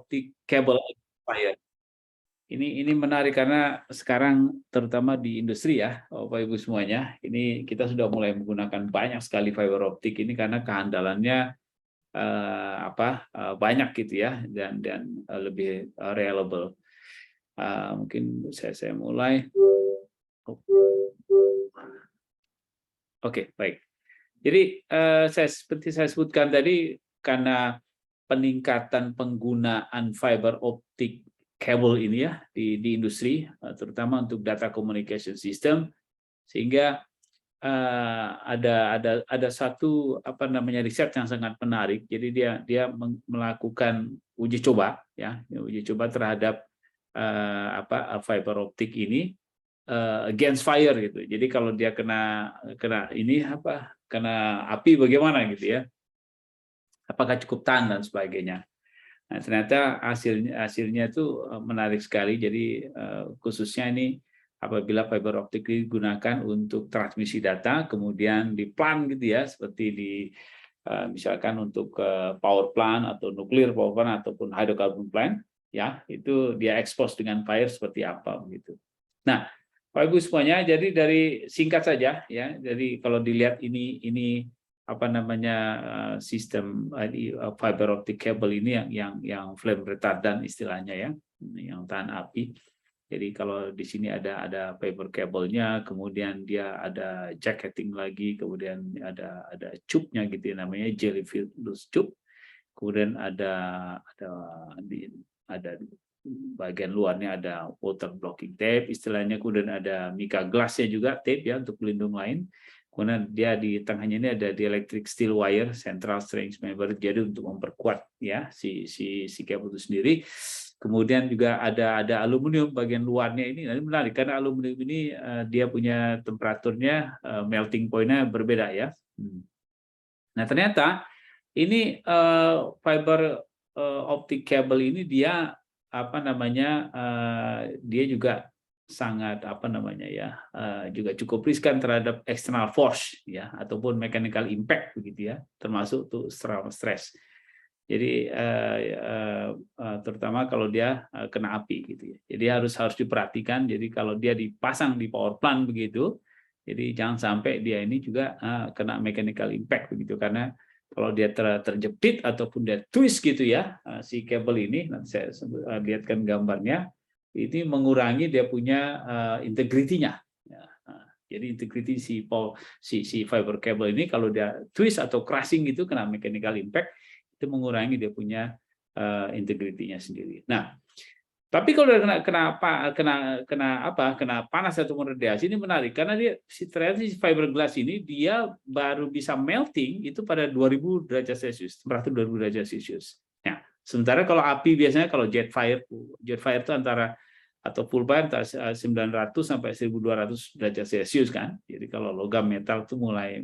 optic cable fire. Ini menarik karena sekarang terutama di industri ya, Bapak Ibu semuanya, ini kita sudah mulai menggunakan banyak sekali fiber optik ini karena kehandalannya banyak gitu ya, dan lebih reliable. Mungkin saya mulai. Oke, baik. Jadi seperti saya sebutkan tadi, karena peningkatan penggunaan fiber optik kabel ini ya di industri, terutama untuk data communication system, sehingga ada satu riset yang sangat menarik. Jadi dia melakukan uji coba terhadap fiber optik ini against fire gitu. Jadi kalau dia kena api bagaimana gitu ya? Apakah cukup tahan dan sebagainya. Nah, ternyata hasilnya itu menarik sekali. Jadi khususnya ini apabila fiber optik digunakan untuk transmisi data, kemudian di plant gitu ya, seperti misalkan untuk power plant atau nuclear power plant ataupun hydrocarbon plant, ya itu dia expose dengan fire seperti apa begitu. Nah, Bapak Ibu semuanya, jadi dari singkat saja ya, jadi kalau dilihat ini sistem fiber optic cable ini yang flame retardant istilahnya ya, yang tahan api. Jadi kalau di sini ada fiber cable-nya, kemudian dia ada jacketing lagi, kemudian ada tube-nya gitu ya, namanya jelly-filled loose tube. Kemudian ada bagian luarnya ada water blocking tape istilahnya, kemudian ada mica glass-nya juga, tape ya untuk pelindung lain. Kemudian dia di tengahnya ini ada dielectric steel wire central strength member, jadi untuk memperkuat ya si kabel itu sendiri. Kemudian juga ada aluminium bagian luarnya ini. Nah, ini menarik karena aluminium ini dia punya temperaturnya melting point-nya berbeda ya. Nah, ternyata ini fiber optic cable ini dia dia juga sangat juga cukup riskan terhadap external force ya, ataupun mechanical impact begitu ya, termasuk tuh stress. Jadi terutama kalau dia kena api gitu ya. Jadi harus diperhatikan. Jadi kalau dia dipasang di power plant begitu, jadi jangan sampai dia ini juga kena mechanical impact begitu, karena kalau dia terjepit ataupun dia twist gitu ya, si kabel ini, nanti saya lihatkan gambarnya, ini mengurangi dia punya integritinya. Jadi integrity si fiber cable ini kalau dia twist atau crashing gitu kena mechanical impact, itu mengurangi dia punya integritinya sendiri. Nah, tapi kalau kena panas atau radiasi, ini menarik karena ternyata si fiberglass ini dia baru bisa melting itu pada 2000 derajat Celcius, temperatur 2000 derajat Celcius. Ya, sementara kalau api biasanya kalau jet fire itu antara atau full fire 900 sampai 1200 derajat Celcius kan. Jadi kalau logam metal itu mulai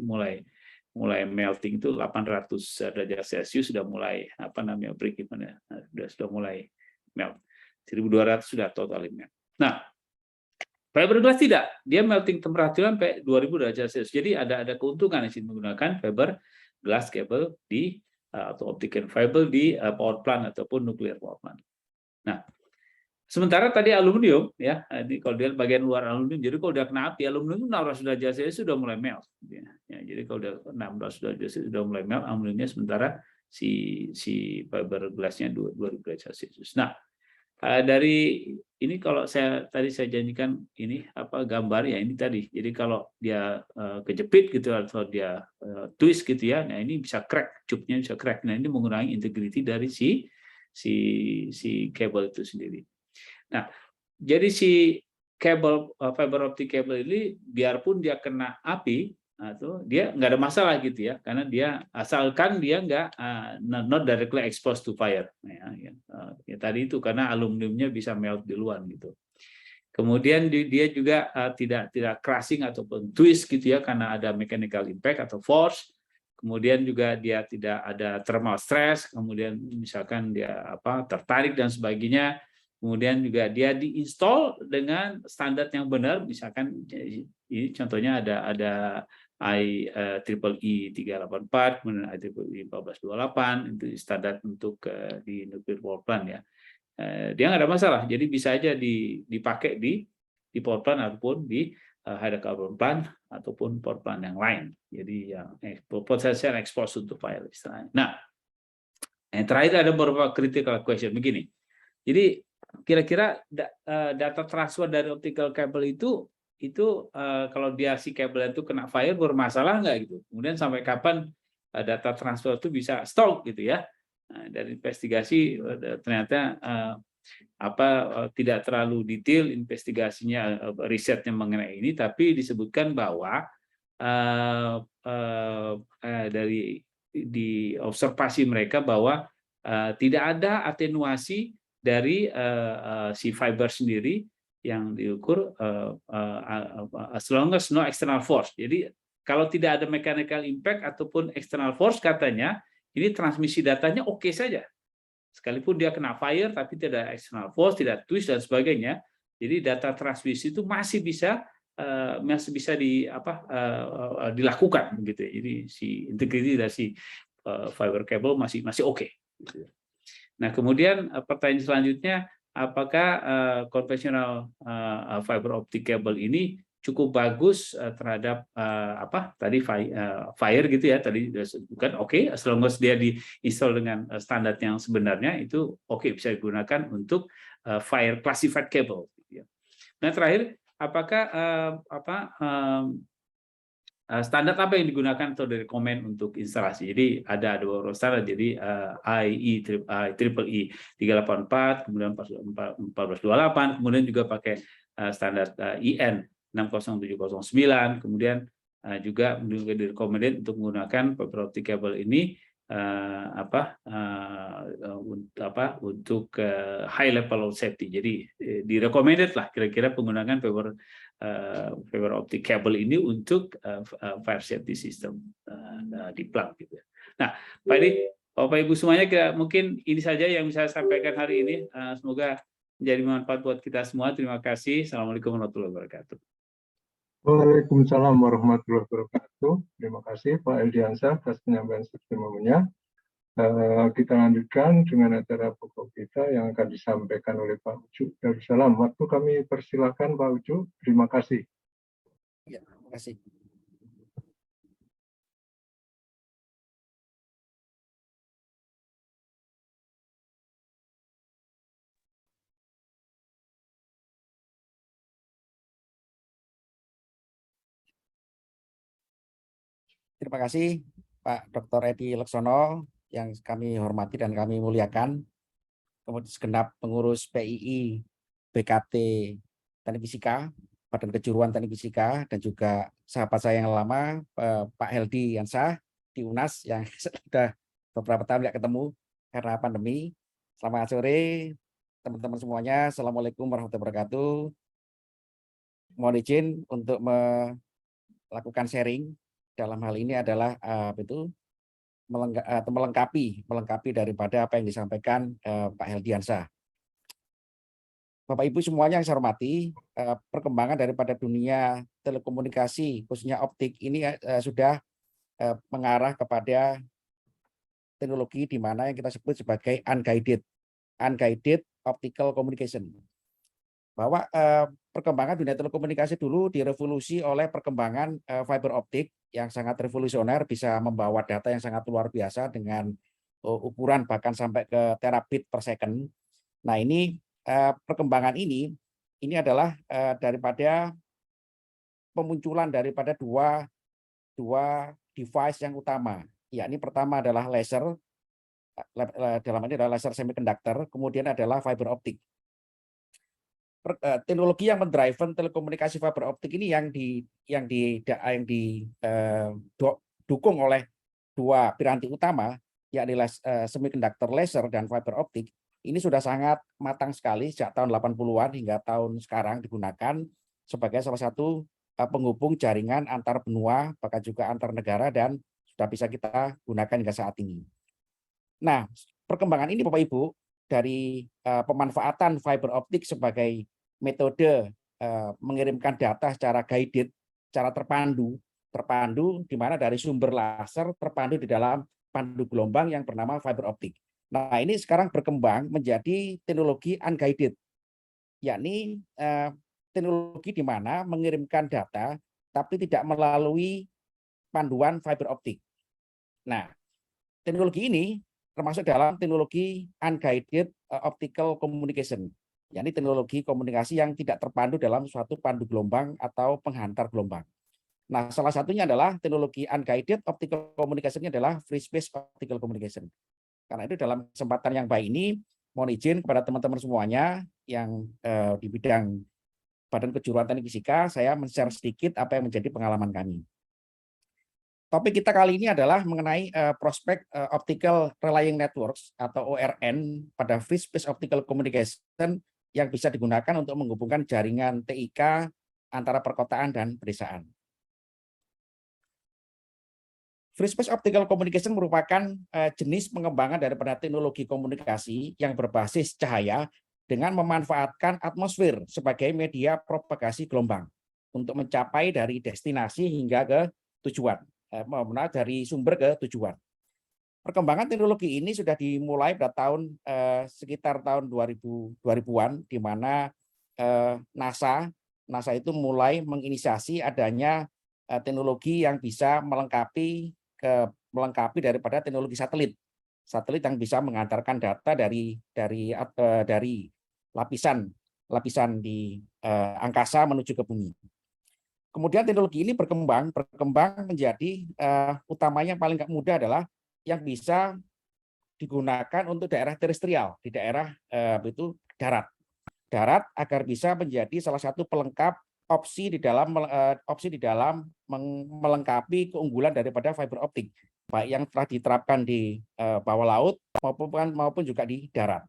melting itu 800 derajat Celcius sudah mulai break even ya. Sudah mulai melt. 1200 sudah total melt. Nah, fiberglass tidak, dia melting temperatur sampai 2000 derajat Celcius. Jadi ada keuntungan di sini menggunakan fiberglass cable atau optical fiber di power plant ataupun nuclear power plant. Nah, sementara tadi aluminium ya, ini kalau dia bagian luar aluminium, jadi kalau dia kena api, aluminium 16 derajat Celcius sudah mulai melt. Ya, jadi kalau dia 16 derajat Celcius sudah mulai melt aluminiumnya, sementara si fiberglassnya 2000 derajat Celcius. Nah, dari ini kalau saya janjikan ini gambar ya, ini tadi. Jadi kalau dia kejepit gitu atau dia twist gitu ya, nah ini bisa crack, tube-nya bisa crack. Nah, ini mengurangi integrity dari si kabel itu sendiri. Nah, jadi si kabel fiber optic cable ini biarpun dia kena api, atau dia nggak ada masalah gitu ya, karena dia asalkan dia nggak not directly exposed to fire. Ya, tadi itu karena aluminiumnya bisa melt duluan gitu. Kemudian dia juga tidak crashing ataupun twist gitu ya, karena ada mechanical impact atau force. Kemudian juga dia tidak ada thermal stress. Kemudian misalkan dia tertarik dan sebagainya. Kemudian juga dia diinstal dengan standar yang benar. Misalkan ini contohnya ada IEEE 384, kemudian IEEE 1428 itu standar untuk di nuclear power plant ya. Dia nggak ada masalah, jadi bisa aja dipakai di power plant ataupun di hydrocarbon plant ataupun power plant yang lain. Jadi yang potensial expose untuk fire istilahnya. Nah, yang terakhir ada beberapa critical question begini. Jadi kira-kira data transfer dari optical cable itu kalau dia si kabel itu kena fire bermasalah nggak gitu. Kemudian sampai kapan data transfer itu bisa stop gitu ya. Nah, dari investigasi ternyata tidak terlalu detail investigasinya, risetnya mengenai ini, tapi disebutkan bahwa dari di observasi mereka bahwa tidak ada atenuasi dari si fiber sendiri yang diukur as long as no external force. Jadi kalau tidak ada mechanical impact ataupun external force katanya, ini transmisi datanya oke saja. Sekalipun dia kena fire tapi tidak ada external force, tidak twist dan sebagainya. Jadi data transmisi itu masih bisa dilakukan begitu ya. Jadi si integrity dari si fiber cable masih oke. Gitu. Nah, kemudian pertanyaan selanjutnya, apakah konvensional fiber optic cable ini cukup bagus terhadap fire gitu ya, tadi bukan oke, as long as dia diinstal dengan standar yang sebenarnya itu oke, bisa digunakan untuk fire classified cable. Nah, terakhir, apakah standar apa yang digunakan atau direkomend untuk instalasi? Jadi ada beberapa standar, jadi IEEE 384, kemudian 1428, kemudian juga pakai standar IN 60709, kemudian juga direkomend untuk menggunakan fiber optic cable ini untuk high level of safety. Jadi direkomended lah kira-kira penggunaan fiber optic cable ini untuk fire safety system di plant gitu. Nah, Pak Edi, Bapak Ibu semuanya, mungkin ini saja yang bisa saya sampaikan hari ini. Semoga menjadi manfaat buat kita semua. Terima kasih. Assalamualaikum warahmatullahi wabarakatuh. Waalaikumsalam warahmatullahi wabarakatuh. Terima kasih Pak Eldiansyah atas penyampaian sebelumnya. Kita lanjutkan dengan acara pokok kita yang akan disampaikan oleh Pak Ucu Darussalam. Waktu kami persilakan Pak Ucu. Terima kasih. Ya, terima kasih. Terima kasih Pak Dr. Edi Laksono yang kami hormati dan kami muliakan. Kemudian segenap pengurus PII, BKT Teknik Fisika, Badan Kejuruan Teknik Fisika, dan juga sahabat saya yang lama, Pak Heldi Yansah di UNAS yang sudah beberapa tahun tidak ketemu karena pandemi. Selamat sore teman-teman semuanya. Assalamualaikum warahmatullahi wabarakatuh. Mohon izin untuk melakukan sharing. Dalam hal ini adalah melengkapi daripada apa yang disampaikan Pak Heldi Yansah. Bapak Ibu semuanya yang saya hormati, perkembangan daripada dunia telekomunikasi khususnya optik ini sudah mengarah kepada teknologi di mana yang kita sebut sebagai unguided optical communication. Bahwa perkembangan dunia telekomunikasi dulu direvolusi oleh perkembangan fiber optik yang sangat revolusioner, bisa membawa data yang sangat luar biasa dengan ukuran bahkan sampai ke terabit per second. Nah, ini perkembangan ini adalah daripada pemunculan daripada dua device yang utama. Yakni pertama adalah laser, dalam ini adalah laser semiconductor, kemudian adalah fiber optik. Teknologi yang mendriven telekomunikasi fiber optik ini yang didukung oleh dua piranti utama, yakni semiconductor laser dan fiber optik, ini sudah sangat matang sekali sejak tahun 80-an hingga tahun sekarang digunakan sebagai salah satu penghubung jaringan antar benua, bahkan juga antar negara, dan sudah bisa kita gunakan hingga saat ini. Nah, perkembangan ini Bapak Ibu, dari pemanfaatan fiber optik sebagai metode mengirimkan data secara guided, secara terpandu, terpandu, di mana dari sumber laser terpandu di dalam pandu gelombang yang bernama fiber optik. Nah, ini sekarang berkembang menjadi teknologi unguided, yakni teknologi di mana mengirimkan data tapi tidak melalui panduan fiber optik. Nah, teknologi ini termasuk dalam teknologi unguided optical communication, yakni teknologi komunikasi yang tidak terpandu dalam suatu pandu gelombang atau penghantar gelombang. Nah, salah satunya adalah teknologi unguided optical communication adalah free space optical communication. Karena itu dalam kesempatan yang baik ini, mohon izin kepada teman-teman semuanya yang di bidang Badan Kejuruan Teknik Fisika, saya men-share sedikit apa yang menjadi pengalaman kami. Topik kita kali ini adalah mengenai prospek Optical Relaying Networks atau ORN pada Free Space Optical Communication yang bisa digunakan untuk menghubungkan jaringan TIK antara perkotaan dan pedesaan. Free Space Optical Communication merupakan jenis pengembangan daripada teknologi komunikasi yang berbasis cahaya dengan memanfaatkan atmosfer sebagai media propagasi gelombang untuk mencapai dari destinasi hingga ke tujuan, dari sumber ke tujuan. Perkembangan teknologi ini sudah dimulai pada tahun sekitar tahun 2000-an, di mana NASA itu mulai menginisiasi adanya teknologi yang bisa melengkapi daripada teknologi satelit yang bisa mengantarkan data dari lapisan di angkasa menuju ke bumi. Kemudian teknologi ini berkembang menjadi utamanya paling mudah adalah yang bisa digunakan untuk daerah terestrial, di daerah itu darat agar bisa menjadi salah satu pelengkap opsi di dalam melengkapi keunggulan daripada fiber optik, baik yang telah diterapkan di bawah laut maupun juga di darat.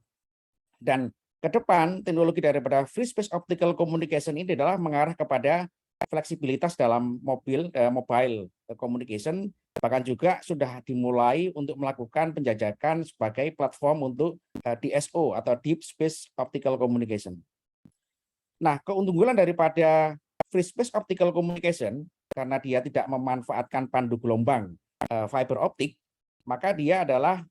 Dan ke depan teknologi daripada Free Space Optical Communication ini adalah mengarah kepada fleksibilitas dalam mobile communication, bahkan juga sudah dimulai untuk melakukan penjajakan sebagai platform untuk DSO atau Deep Space Optical Communication. Nah, keunggulan daripada Free Space Optical Communication karena dia tidak memanfaatkan pandu gelombang fiber optik, maka dia adalah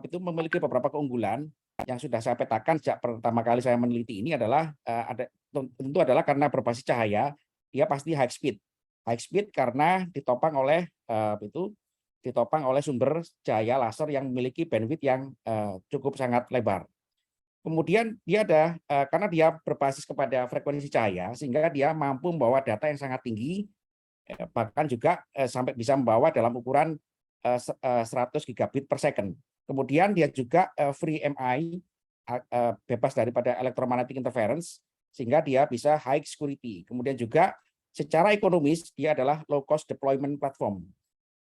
itu memiliki beberapa keunggulan yang sudah saya petakan sejak pertama kali saya meneliti ini adalah tentu adalah karena berbasis cahaya, dia pasti high speed karena ditopang oleh sumber cahaya laser yang memiliki bandwidth yang cukup sangat lebar. Kemudian dia karena dia berbasis kepada frekuensi cahaya, sehingga dia mampu membawa data yang sangat tinggi, bahkan juga sampai bisa membawa dalam ukuran 100 gigabit per second. Kemudian dia juga free MI, bebas daripada electromagnetic interference, sehingga dia bisa high security. Kemudian juga secara ekonomis dia adalah low cost deployment platform.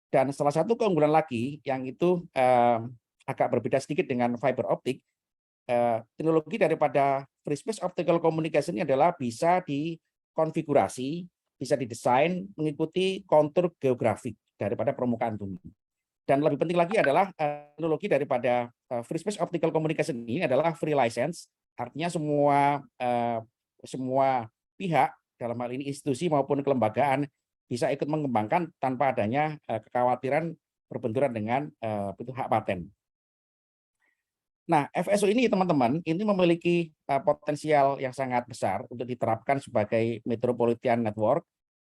Dan salah satu keunggulan lagi yang itu agak berbeda sedikit dengan fiber optik, teknologi daripada Free Space Optical Communication ini adalah bisa dikonfigurasi, bisa didesain mengikuti kontur geografik daripada permukaan bumi. Dan lebih penting lagi adalah teknologi daripada Free Space Optical Communication ini adalah free license, artinya semua pihak dalam hal ini institusi maupun kelembagaan bisa ikut mengembangkan tanpa adanya kekhawatiran berbenturan dengan hak paten. Nah, FSO ini teman-teman, ini memiliki potensial yang sangat besar untuk diterapkan sebagai metropolitan network,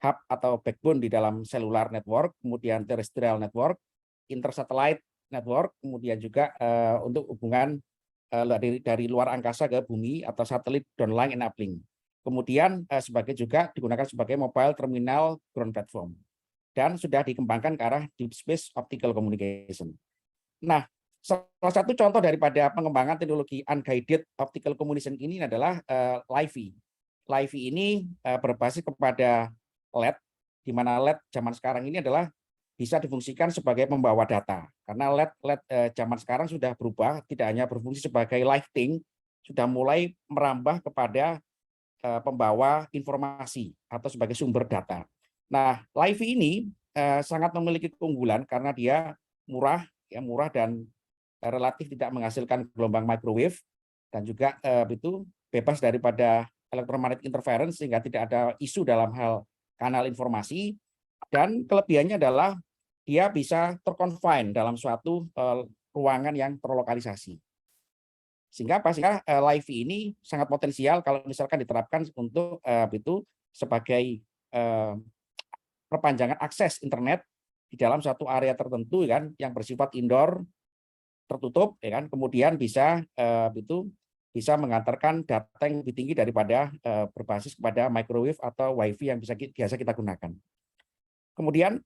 hub atau backbone di dalam cellular network, kemudian terrestrial network, intersatellite network, kemudian juga untuk hubungan dari luar angkasa ke bumi atau satelit downlink and uplink. Kemudian juga digunakan sebagai mobile terminal ground platform. Dan sudah dikembangkan ke arah Deep Space Optical Communication. Nah, salah satu contoh daripada pengembangan teknologi unguided optical communication ini adalah LiFi. LiFi ini berbasis kepada LED, di mana LED zaman sekarang ini adalah bisa difungsikan sebagai pembawa data. Karena LED zaman sekarang sudah berubah, tidak hanya berfungsi sebagai lighting, sudah mulai merambah kepada pembawa informasi atau sebagai sumber data. Nah, LiFi ini sangat memiliki keunggulan karena dia murah dan relatif tidak menghasilkan gelombang microwave dan juga itu bebas daripada electromagnetic interference sehingga tidak ada isu dalam hal kanal informasi, Dan kelebihannya adalah dia bisa terconfine dalam suatu ruangan yang terlokalisasi. Sehingga pastinya LiFi ini sangat potensial kalau misalkan diterapkan untuk itu sebagai perpanjangan akses internet di dalam suatu area tertentu kan yang bersifat indoor tertutup ya kan, kemudian bisa itu bisa mengantarkan data yang lebih tinggi daripada berbasis kepada microwave atau WiFi yang biasa kita gunakan. Kemudian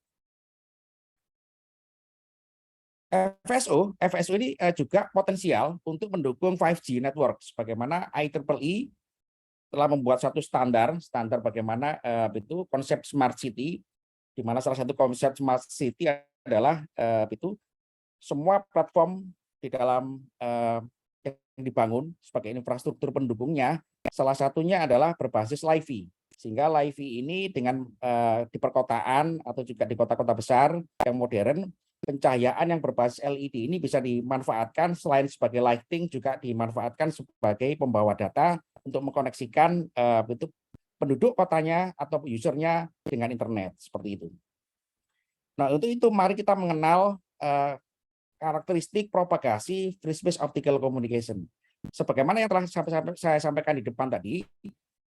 FSO ini juga potensial untuk mendukung 5G network, sebagaimana IEEE telah membuat satu standar bagaimana itu konsep smart city, di mana salah satu konsep smart city adalah itu semua platform di dalam yang dibangun sebagai infrastruktur pendukungnya, salah satunya adalah berbasis LiFi. Sehingga LiFi ini dengan di perkotaan atau juga di kota-kota besar yang modern, pencahayaan yang berbasis LED ini bisa dimanfaatkan selain sebagai lighting juga dimanfaatkan sebagai pembawa data untuk mengkoneksikan itu penduduk kotanya atau usernya dengan internet seperti itu. Nah, untuk itu mari kita mengenal karakteristik propagasi free space optical communication. Sebagaimana yang telah saya sampaikan di depan tadi,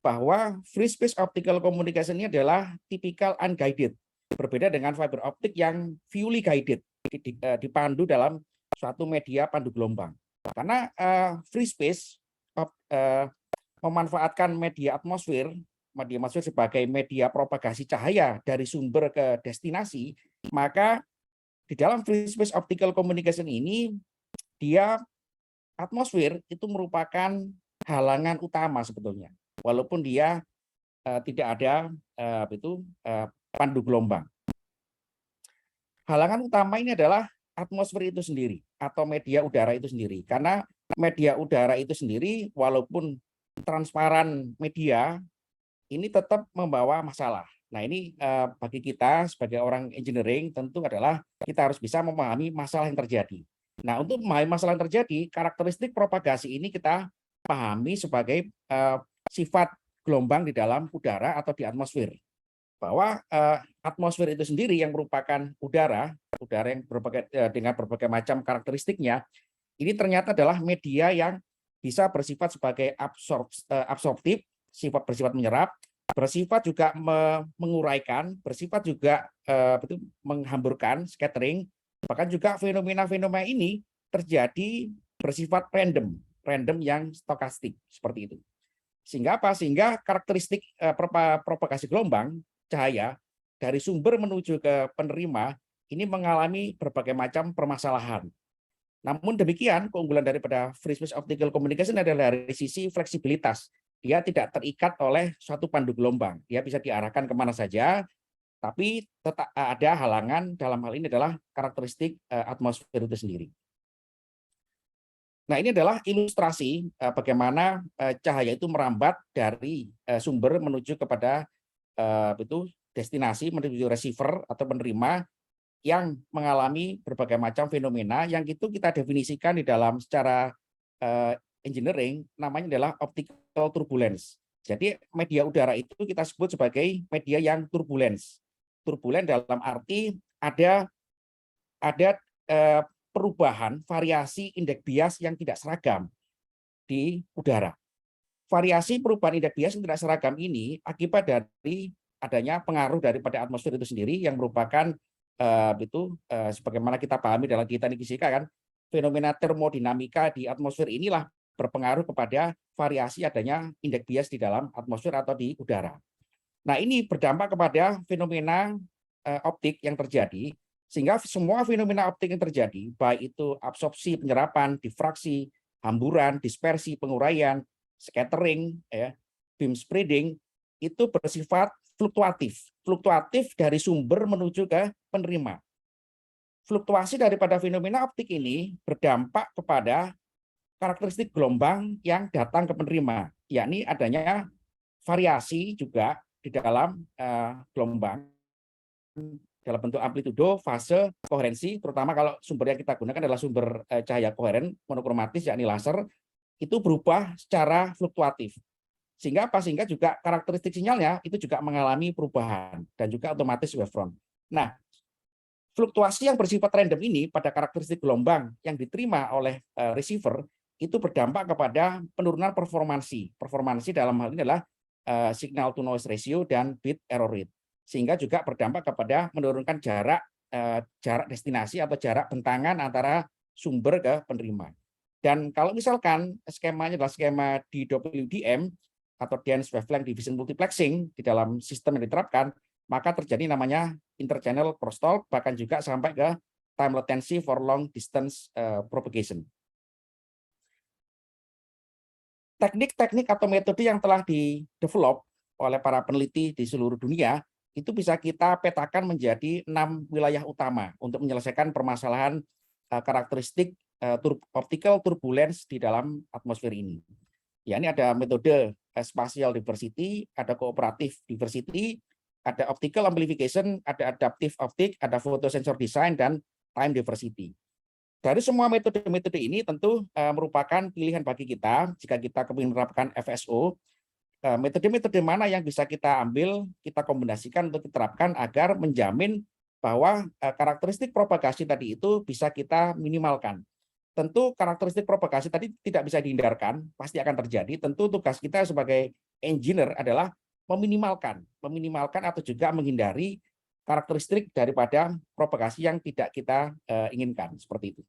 bahwa free space optical communication ini adalah tipikal unguided, berbeda dengan fiber optik yang fully guided, dipandu dalam suatu media pandu gelombang. Karena free space memanfaatkan media atmosfer sebagai media propagasi cahaya dari sumber ke destinasi, maka di dalam free space optical communication ini, dia atmosfer itu merupakan halangan utama sebetulnya, walaupun dia tidak ada pandu gelombang. Halangan utama ini adalah atmosfer itu sendiri atau media udara itu sendiri, karena media udara itu sendiri walaupun transparan media ini tetap membawa masalah. Nah, ini bagi kita sebagai orang engineering tentu adalah kita harus bisa memahami masalah yang terjadi. Nah, untuk memahami masalah yang terjadi, karakteristik propagasi ini kita pahami sebagai sifat gelombang di dalam udara atau di atmosfer. Bahwa atmosfer itu sendiri yang merupakan udara yang dengan berbagai macam karakteristiknya, ini ternyata adalah media yang bisa bersifat sebagai absorptif, bersifat menyerap, bersifat juga menguraikan, bersifat juga menghamburkan, scattering, bahkan juga fenomena-fenomena ini terjadi bersifat random yang stokastik seperti itu. Sehingga apa? Sehingga karakteristik propagasi gelombang cahaya dari sumber menuju ke penerima ini mengalami berbagai macam permasalahan. Namun demikian, keunggulan daripada free space optical communication adalah dari sisi fleksibilitas. Dia tidak terikat oleh suatu pandu gelombang. Dia bisa diarahkan kemana saja, tapi tetap ada halangan, dalam hal ini adalah karakteristik atmosfer itu sendiri. Nah, ini adalah ilustrasi bagaimana cahaya itu merambat dari sumber menuju kepada destinasi, menuju receiver atau penerima yang mengalami berbagai macam fenomena yang itu kita definisikan di dalam secara engineering namanya adalah optical turbulence. Jadi media udara itu kita sebut sebagai media yang turbulence. Turbulen dalam arti ada perubahan variasi indeks bias yang tidak seragam di udara. Variasi perubahan indeks bias yang tidak seragam ini akibat dari adanya pengaruh daripada atmosfer itu sendiri yang merupakan sebagaimana kita pahami dalam teknik fisika kan, fenomena termodinamika di atmosfer inilah berpengaruh kepada variasi adanya indeks bias di dalam atmosfer atau di udara. Nah, ini berdampak kepada fenomena optik yang terjadi, sehingga semua fenomena optik yang terjadi, baik itu absorpsi, penyerapan, difraksi, hamburan, dispersi, penguraian, scattering, beam spreading, itu bersifat fluktuatif dari sumber menuju ke penerima. Fluktuasi daripada fenomena optik ini berdampak kepada karakteristik gelombang yang datang ke penerima, yakni adanya variasi juga di dalam gelombang dalam bentuk amplitudo, fase, koherensi, terutama kalau sumber yang kita gunakan adalah sumber cahaya koheren monokromatis yakni laser, itu berubah secara fluktuatif. Sehingga apa? Sehingga juga karakteristik sinyalnya itu juga mengalami perubahan dan juga otomatis wavefront. Nah, fluktuasi yang bersifat random ini pada karakteristik gelombang yang diterima oleh receiver itu berdampak kepada penurunan performansi. Performansi dalam hal ini adalah signal to noise ratio dan bit error rate. Sehingga juga berdampak kepada menurunkan jarak destinasi atau jarak bentangan antara sumber ke penerima. Dan kalau misalkan skemanya adalah skema DWDM atau Dense Wavelength Division Multiplexing di dalam sistem yang diterapkan, maka terjadi namanya interchannel crosstalk, bahkan juga sampai ke time latency for long distance propagation. Teknik-teknik atau metode yang telah di-develop oleh para peneliti di seluruh dunia itu bisa kita petakan menjadi 6 wilayah utama untuk menyelesaikan permasalahan karakteristik optical turbulence di dalam atmosfer ini. Ya, ini ada metode spatial diversity, ada cooperative diversity, ada optical amplification, ada adaptive optic, ada photosensor design, dan time diversity. Dari semua metode-metode ini tentu merupakan pilihan bagi kita jika kita ingin menerapkan FSO. Metode-metode mana yang bisa kita ambil, kita kombinasikan untuk diterapkan agar menjamin bahwa karakteristik propagasi tadi itu bisa kita minimalkan. Tentu karakteristik propagasi tadi tidak bisa dihindarkan, pasti akan terjadi. Tentu tugas kita sebagai engineer adalah meminimalkan atau juga menghindari karakteristik daripada propagasi yang tidak kita inginkan, seperti itu.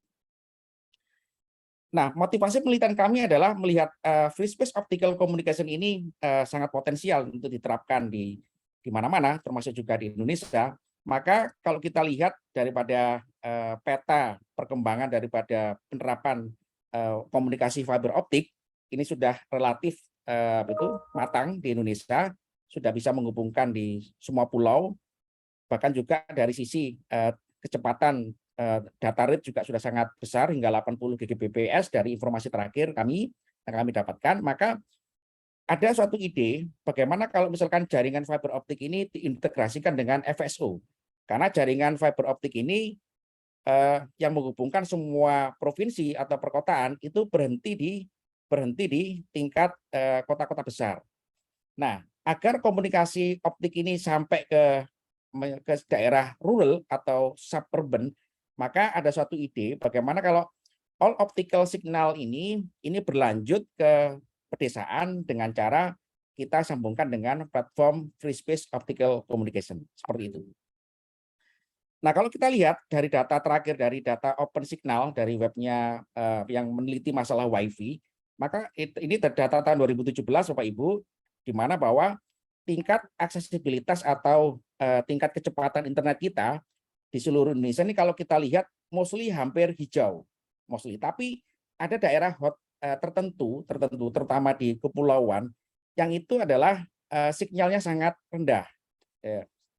Nah, motivasi penelitian kami adalah melihat free space optical communication ini sangat potensial untuk diterapkan di mana-mana, termasuk juga di Indonesia. Maka kalau kita lihat daripada peta perkembangan daripada penerapan komunikasi fiber optik, ini sudah relatif matang di Indonesia, sudah bisa menghubungkan di semua pulau, bahkan juga dari sisi kecepatan data rate juga sudah sangat besar hingga 80 Gbps dari informasi terakhir yang kami dapatkan. Maka ada suatu ide bagaimana kalau misalkan jaringan fiber optik ini diintegrasikan dengan FSO, karena jaringan fiber optik ini yang menghubungkan semua provinsi atau perkotaan itu berhenti di tingkat kota-kota besar. Nah, agar komunikasi optik ini sampai ke daerah rural atau suburban, maka ada suatu ide bagaimana kalau all optical signal ini berlanjut ke pedesaan dengan cara kita sambungkan dengan platform free space optical communication, seperti itu. Nah, kalau kita lihat dari data terakhir dari data Open Signal dari webnya yang meneliti masalah WiFi, maka ini data tahun 2017 Bapak Ibu, di mana bahwa tingkat aksesibilitas atau tingkat kecepatan internet kita di seluruh Indonesia ini kalau kita lihat mostly hampir hijau, tapi ada daerah tertentu terutama di kepulauan yang itu adalah sinyalnya sangat rendah.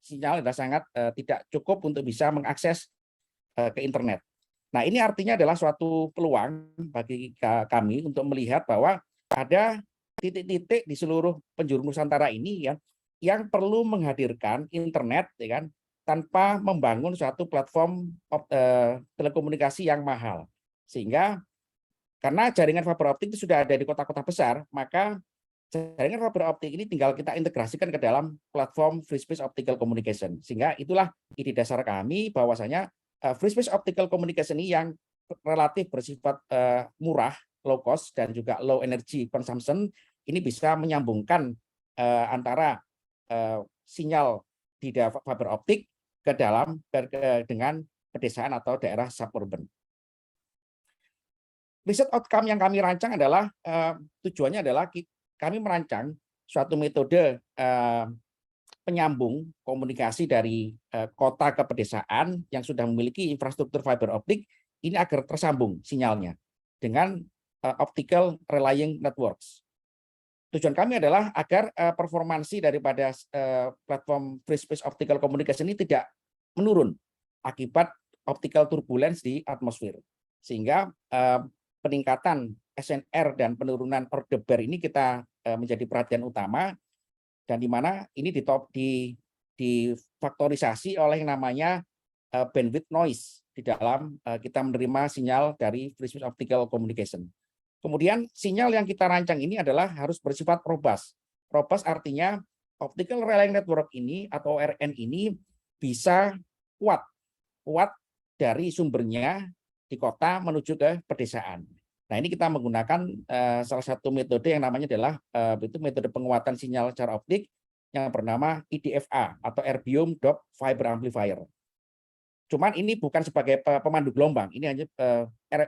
Sinyal adalah sangat tidak cukup untuk bisa mengakses ke internet. Nah, ini artinya adalah suatu peluang bagi kami untuk melihat bahwa ada titik-titik di seluruh penjuru Nusantara ini yang perlu menghadirkan internet, ya kan, tanpa membangun suatu platform telekomunikasi yang mahal. Sehingga karena jaringan fiber optik itu sudah ada di kota-kota besar, maka jaringan fiber optik ini tinggal kita integrasikan ke dalam platform free space optical communication. Sehingga itulah ide dasar kami bahwasanya free space optical communication ini yang relatif bersifat murah, low cost, dan juga low energy consumption, ini bisa menyambungkan antara sinyal di fiber optik dengan pedesaan atau daerah suburban. Riset outcome yang kami rancang adalah tujuannya adalah kami merancang suatu metode penyambung komunikasi dari kota ke pedesaan yang sudah memiliki infrastruktur fiber optik ini agar tersambung sinyalnya dengan optical relaying networks. Tujuan kami adalah agar performansi daripada platform free space optical communication ini tidak menurun akibat optical turbulence di atmosfer. Sehingga peningkatan SNR dan penurunan ordebar ini kita menjadi perhatian utama, dan di mana ini difaktorisasi oleh yang namanya bandwidth noise di dalam kita menerima sinyal dari free space optical communication. Kemudian sinyal yang kita rancang ini adalah harus bersifat robust. Robust artinya optical relay network ini atau ORN ini bisa kuat dari sumbernya di kota menuju ke pedesaan. Nah, ini kita menggunakan salah satu metode yang namanya adalah itu metode penguatan sinyal secara optik yang bernama IDFA atau Erbium Doped Fiber Amplifier. Cuman ini bukan sebagai pemandu gelombang. Ini hanya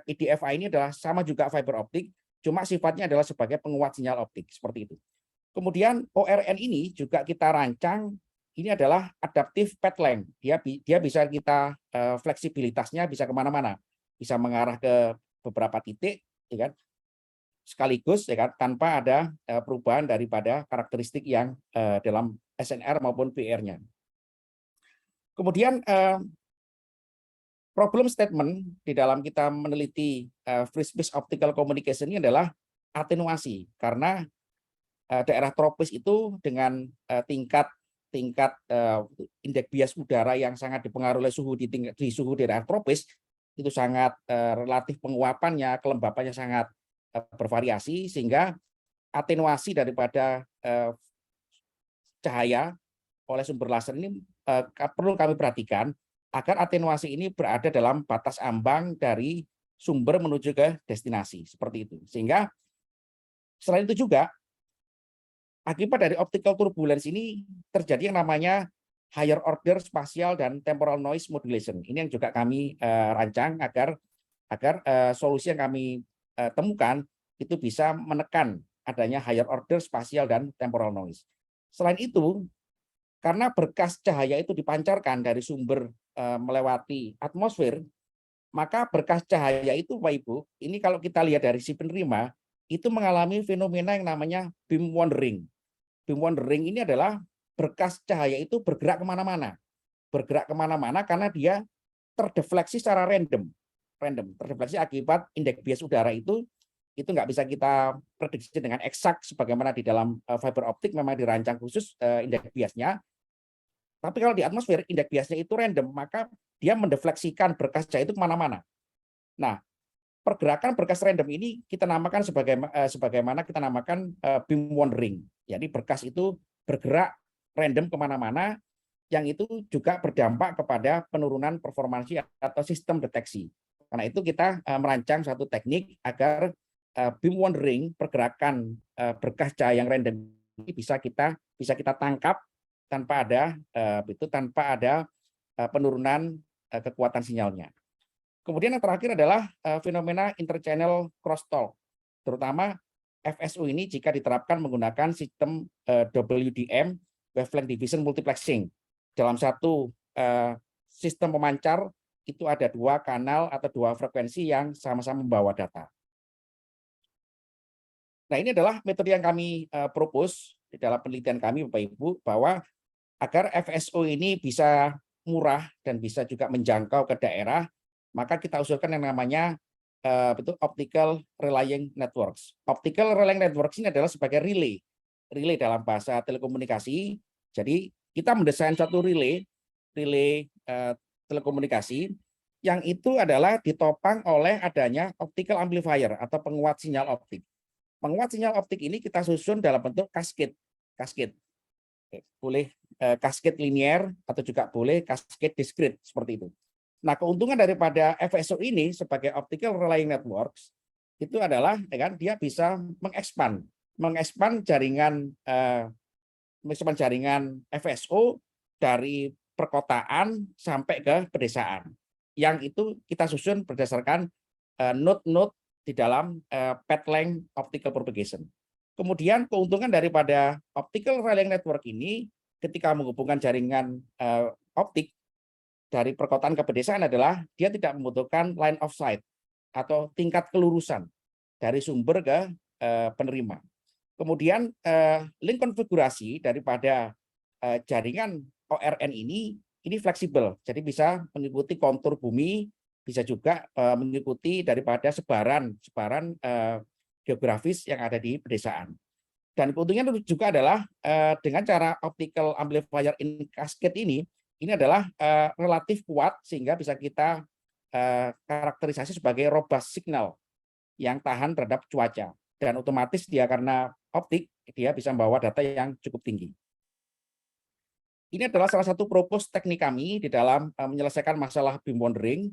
IDFA ini adalah sama juga fiber optik, cuma sifatnya adalah sebagai penguat sinyal optik seperti itu. Kemudian ORN ini juga kita rancang ini adalah adaptive path length. Dia bisa kita fleksibilitasnya bisa kemana-mana, bisa mengarah ke beberapa titik, ya kan? Sekaligus, ya kan, tanpa ada perubahan daripada karakteristik yang dalam SNR maupun PR-nya. Kemudian problem statement di dalam kita meneliti free space optical communication ini adalah atenuasi, karena daerah tropis itu dengan tingkat indeks bias udara yang sangat dipengaruhi oleh suhu di daerah tropis itu sangat relatif penguapannya, kelembapannya sangat bervariasi, sehingga atenuasi daripada cahaya oleh sumber laser ini perlu kami perhatikan agar atenuasi ini berada dalam batas ambang dari sumber menuju ke destinasi, seperti itu. Sehingga selain itu juga akibat dari optical turbulence ini terjadi yang namanya higher order spatial dan temporal noise modulation. Ini yang juga kami rancang agar solusi yang kami temukan itu bisa menekan adanya higher order spatial dan temporal noise. Selain itu, karena berkas cahaya itu dipancarkan dari sumber melewati atmosfer, maka berkas cahaya itu, Bapak Ibu, ini kalau kita lihat dari si penerima, itu mengalami fenomena yang namanya beam wandering. Beam wandering ini adalah berkas cahaya itu bergerak kemana-mana. Bergerak kemana-mana karena dia terdefleksi secara random. Terdefleksi akibat indeks bias udara itu nggak bisa kita prediksi dengan eksak sebagaimana di dalam fiber optik memang dirancang khusus indeks biasnya. Tapi kalau di atmosfer indeks biasnya itu random, maka dia mendefleksikan berkas cahaya itu kemana-mana. Nah, pergerakan berkas random ini kita namakan sebagaimana kita namakan beam wandering. Jadi berkas itu bergerak random kemana-mana, yang itu juga berdampak kepada penurunan performansi atau sistem deteksi. Karena itu kita merancang satu teknik agar beam wandering, pergerakan berkas cahaya yang random ini bisa kita tangkap tanpa ada penurunan kekuatan sinyalnya. Kemudian yang terakhir adalah fenomena interchannel crosstalk, terutama FSU ini jika diterapkan menggunakan sistem WDM, wavelength division multiplexing. Dalam satu sistem pemancar itu ada dua kanal atau dua frekuensi yang sama-sama membawa data. Nah, ini adalah metode yang kami propose di dalam penelitian kami, Bapak Ibu, bahwa agar FSO ini bisa murah dan bisa juga menjangkau ke daerah, maka kita usulkan yang namanya optical relaying networks. Optical relaying networks ini adalah sebagai relay dalam bahasa telekomunikasi. Jadi kita mendesain satu relay telekomunikasi yang itu adalah ditopang oleh adanya optical amplifier atau penguat sinyal optik. Penguat sinyal optik ini kita susun dalam bentuk cascade. Boleh cascade linear atau juga boleh cascade discrete seperti itu. Nah, keuntungan daripada FSO ini sebagai optical relaying networks itu adalah kan dia bisa mengekspan jaringan FSO dari perkotaan sampai ke pedesaan. Yang itu kita susun berdasarkan node-node di dalam path length optical propagation. Kemudian keuntungan daripada optical relaying network ini ketika menghubungkan jaringan optik dari perkotaan ke pedesaan adalah dia tidak membutuhkan line of sight atau tingkat kelurusan dari sumber ke penerima. Kemudian link konfigurasi daripada jaringan ORN ini fleksibel, jadi bisa mengikuti kontur bumi, bisa juga mengikuti daripada sebaran geografis yang ada di pedesaan. Dan keuntungannya juga adalah dengan cara optical amplifier in cascade ini adalah relatif kuat sehingga bisa kita karakterisasi sebagai robust signal. yang tahan terhadap cuaca. Dan otomatis dia karena optik, dia bisa membawa data yang cukup tinggi. Ini adalah salah satu propose teknik kami di dalam menyelesaikan masalah beam wandering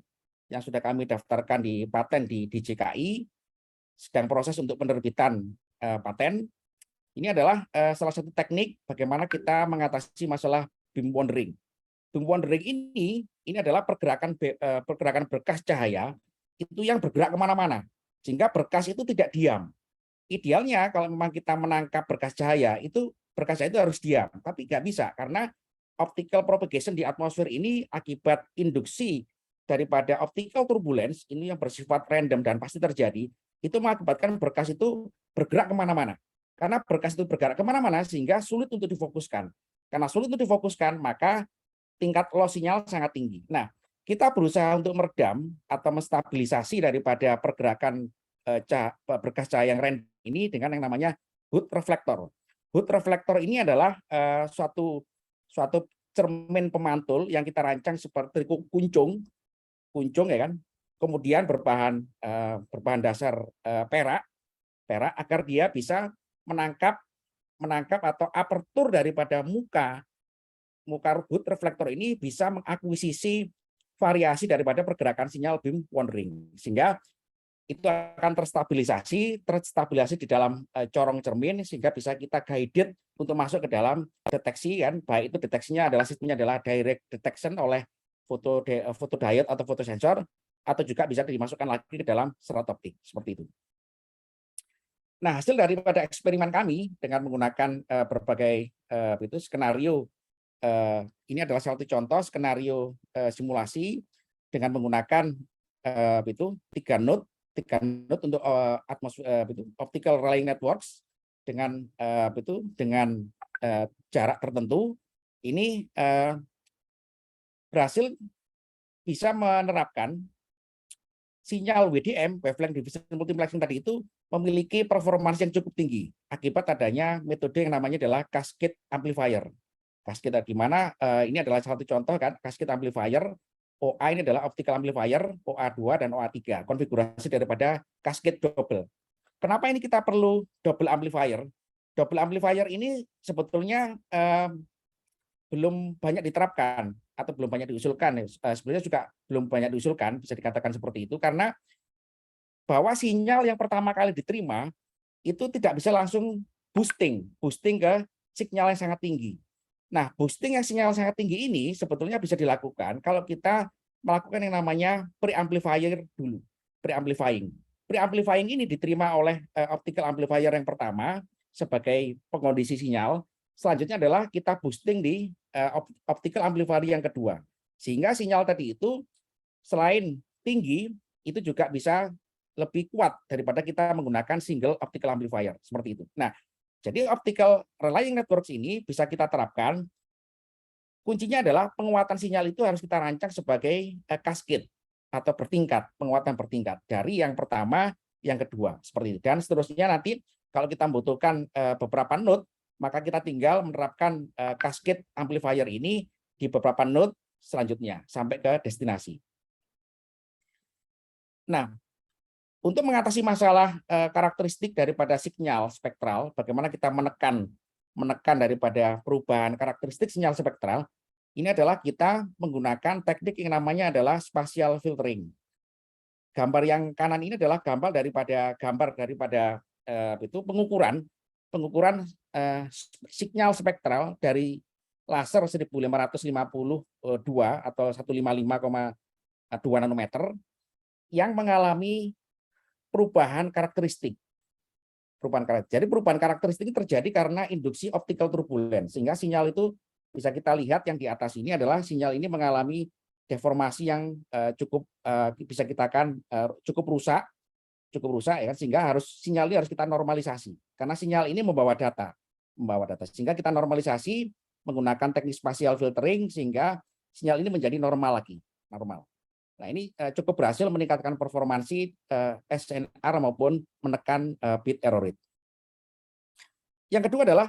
yang sudah kami daftarkan di paten di DJKI, sedang proses untuk penerbitan paten. Ini adalah salah satu teknik bagaimana kita mengatasi masalah beam wandering. Beam wandering ini adalah pergerakan berkas cahaya itu yang bergerak kemana-mana, sehingga berkas itu tidak diam. Idealnya kalau memang kita menangkap berkas cahaya itu harus diam, tapi nggak bisa karena optical propagation di atmosfer ini akibat induksi daripada optical turbulence ini yang bersifat random dan pasti terjadi, itu mengakibatkan berkas itu bergerak kemana-mana. Karena berkas itu bergerak kemana-mana sehingga sulit untuk difokuskan. Karena sulit untuk difokuskan, maka tingkat loss sinyal sangat tinggi. Nah, kita berusaha untuk meredam atau menstabilisasi daripada pergerakan berkas cahaya yang random ini dengan yang namanya hood reflector. Hood reflector ini adalah suatu cermin pemantul yang kita rancang seperti kuncung ya kan, kemudian berbahan dasar perak agar dia bisa menangkap atau apertur daripada muka hood reflector ini bisa mengakuisisi variasi daripada pergerakan sinyal beam wandering, sehingga itu akan terstabilisasi di dalam corong cermin sehingga bisa kita guided untuk masuk ke dalam deteksi kan, baik itu deteksinya adalah sistemnya adalah direct detection oleh fotodiode atau fotosensor, atau juga bisa dimasukkan lagi ke dalam serat optik seperti itu. Nah, hasil daripada eksperimen kami dengan menggunakan berbagai skenario, ini adalah satu contoh skenario simulasi dengan menggunakan 3 node untuk optical rallying networks dengan jarak tertentu. Ini berhasil bisa menerapkan sinyal WDM, wavelength division multiplexing tadi itu memiliki performance yang cukup tinggi akibat adanya metode yang namanya adalah cascade amplifier. Cascade di mana ini adalah satu contoh kan, cascade amplifier. OA ini adalah optical amplifier, OA2 dan OA3, konfigurasi daripada cascade double. Kenapa ini kita perlu double amplifier? Double amplifier ini sebetulnya belum banyak diterapkan atau belum banyak diusulkan. Sebenarnya juga belum banyak diusulkan, bisa dikatakan seperti itu, karena bahwa sinyal yang pertama kali diterima itu tidak bisa langsung boosting ke sinyal yang sangat tinggi. Nah, boosting yang sinyal sangat tinggi ini sebetulnya bisa dilakukan kalau kita melakukan yang namanya pre-amplifier dulu, pre-amplifying. Pre-amplifying ini diterima oleh optical amplifier yang pertama sebagai pengondisi sinyal. Selanjutnya adalah kita boosting di optical amplifier yang kedua. Sehingga sinyal tadi itu selain tinggi, itu juga bisa lebih kuat daripada kita menggunakan single optical amplifier, seperti itu. Nah, jadi optical rallying networks ini bisa kita terapkan. Kuncinya adalah penguatan sinyal itu harus kita rancang sebagai cascade atau bertingkat, penguatan bertingkat dari yang pertama, yang kedua, seperti itu. Dan seterusnya nanti kalau kita membutuhkan beberapa node, maka kita tinggal menerapkan cascade amplifier ini di beberapa node selanjutnya sampai ke destinasi. Nah, untuk mengatasi masalah karakteristik daripada sinyal spektral, bagaimana kita menekan daripada perubahan karakteristik sinyal spektral, ini adalah kita menggunakan teknik yang namanya adalah spatial filtering. Gambar yang kanan ini adalah gambar daripada pengukuran sinyal spektral dari laser 1552 atau 155,2 nanometer yang mengalami perubahan karakteristik. Jadi perubahan karakteristik ini terjadi karena induksi optical turbulence, sehingga sinyal itu bisa kita lihat yang di atas ini adalah sinyal ini mengalami deformasi yang bisa kita cukup rusak ya, sehingga sinyal ini harus kita normalisasi karena sinyal ini membawa data sehingga kita normalisasi menggunakan teknik spatial filtering sehingga sinyal ini menjadi normal. Nah, ini cukup berhasil meningkatkan performansi SNR maupun menekan bit error rate. Yang kedua adalah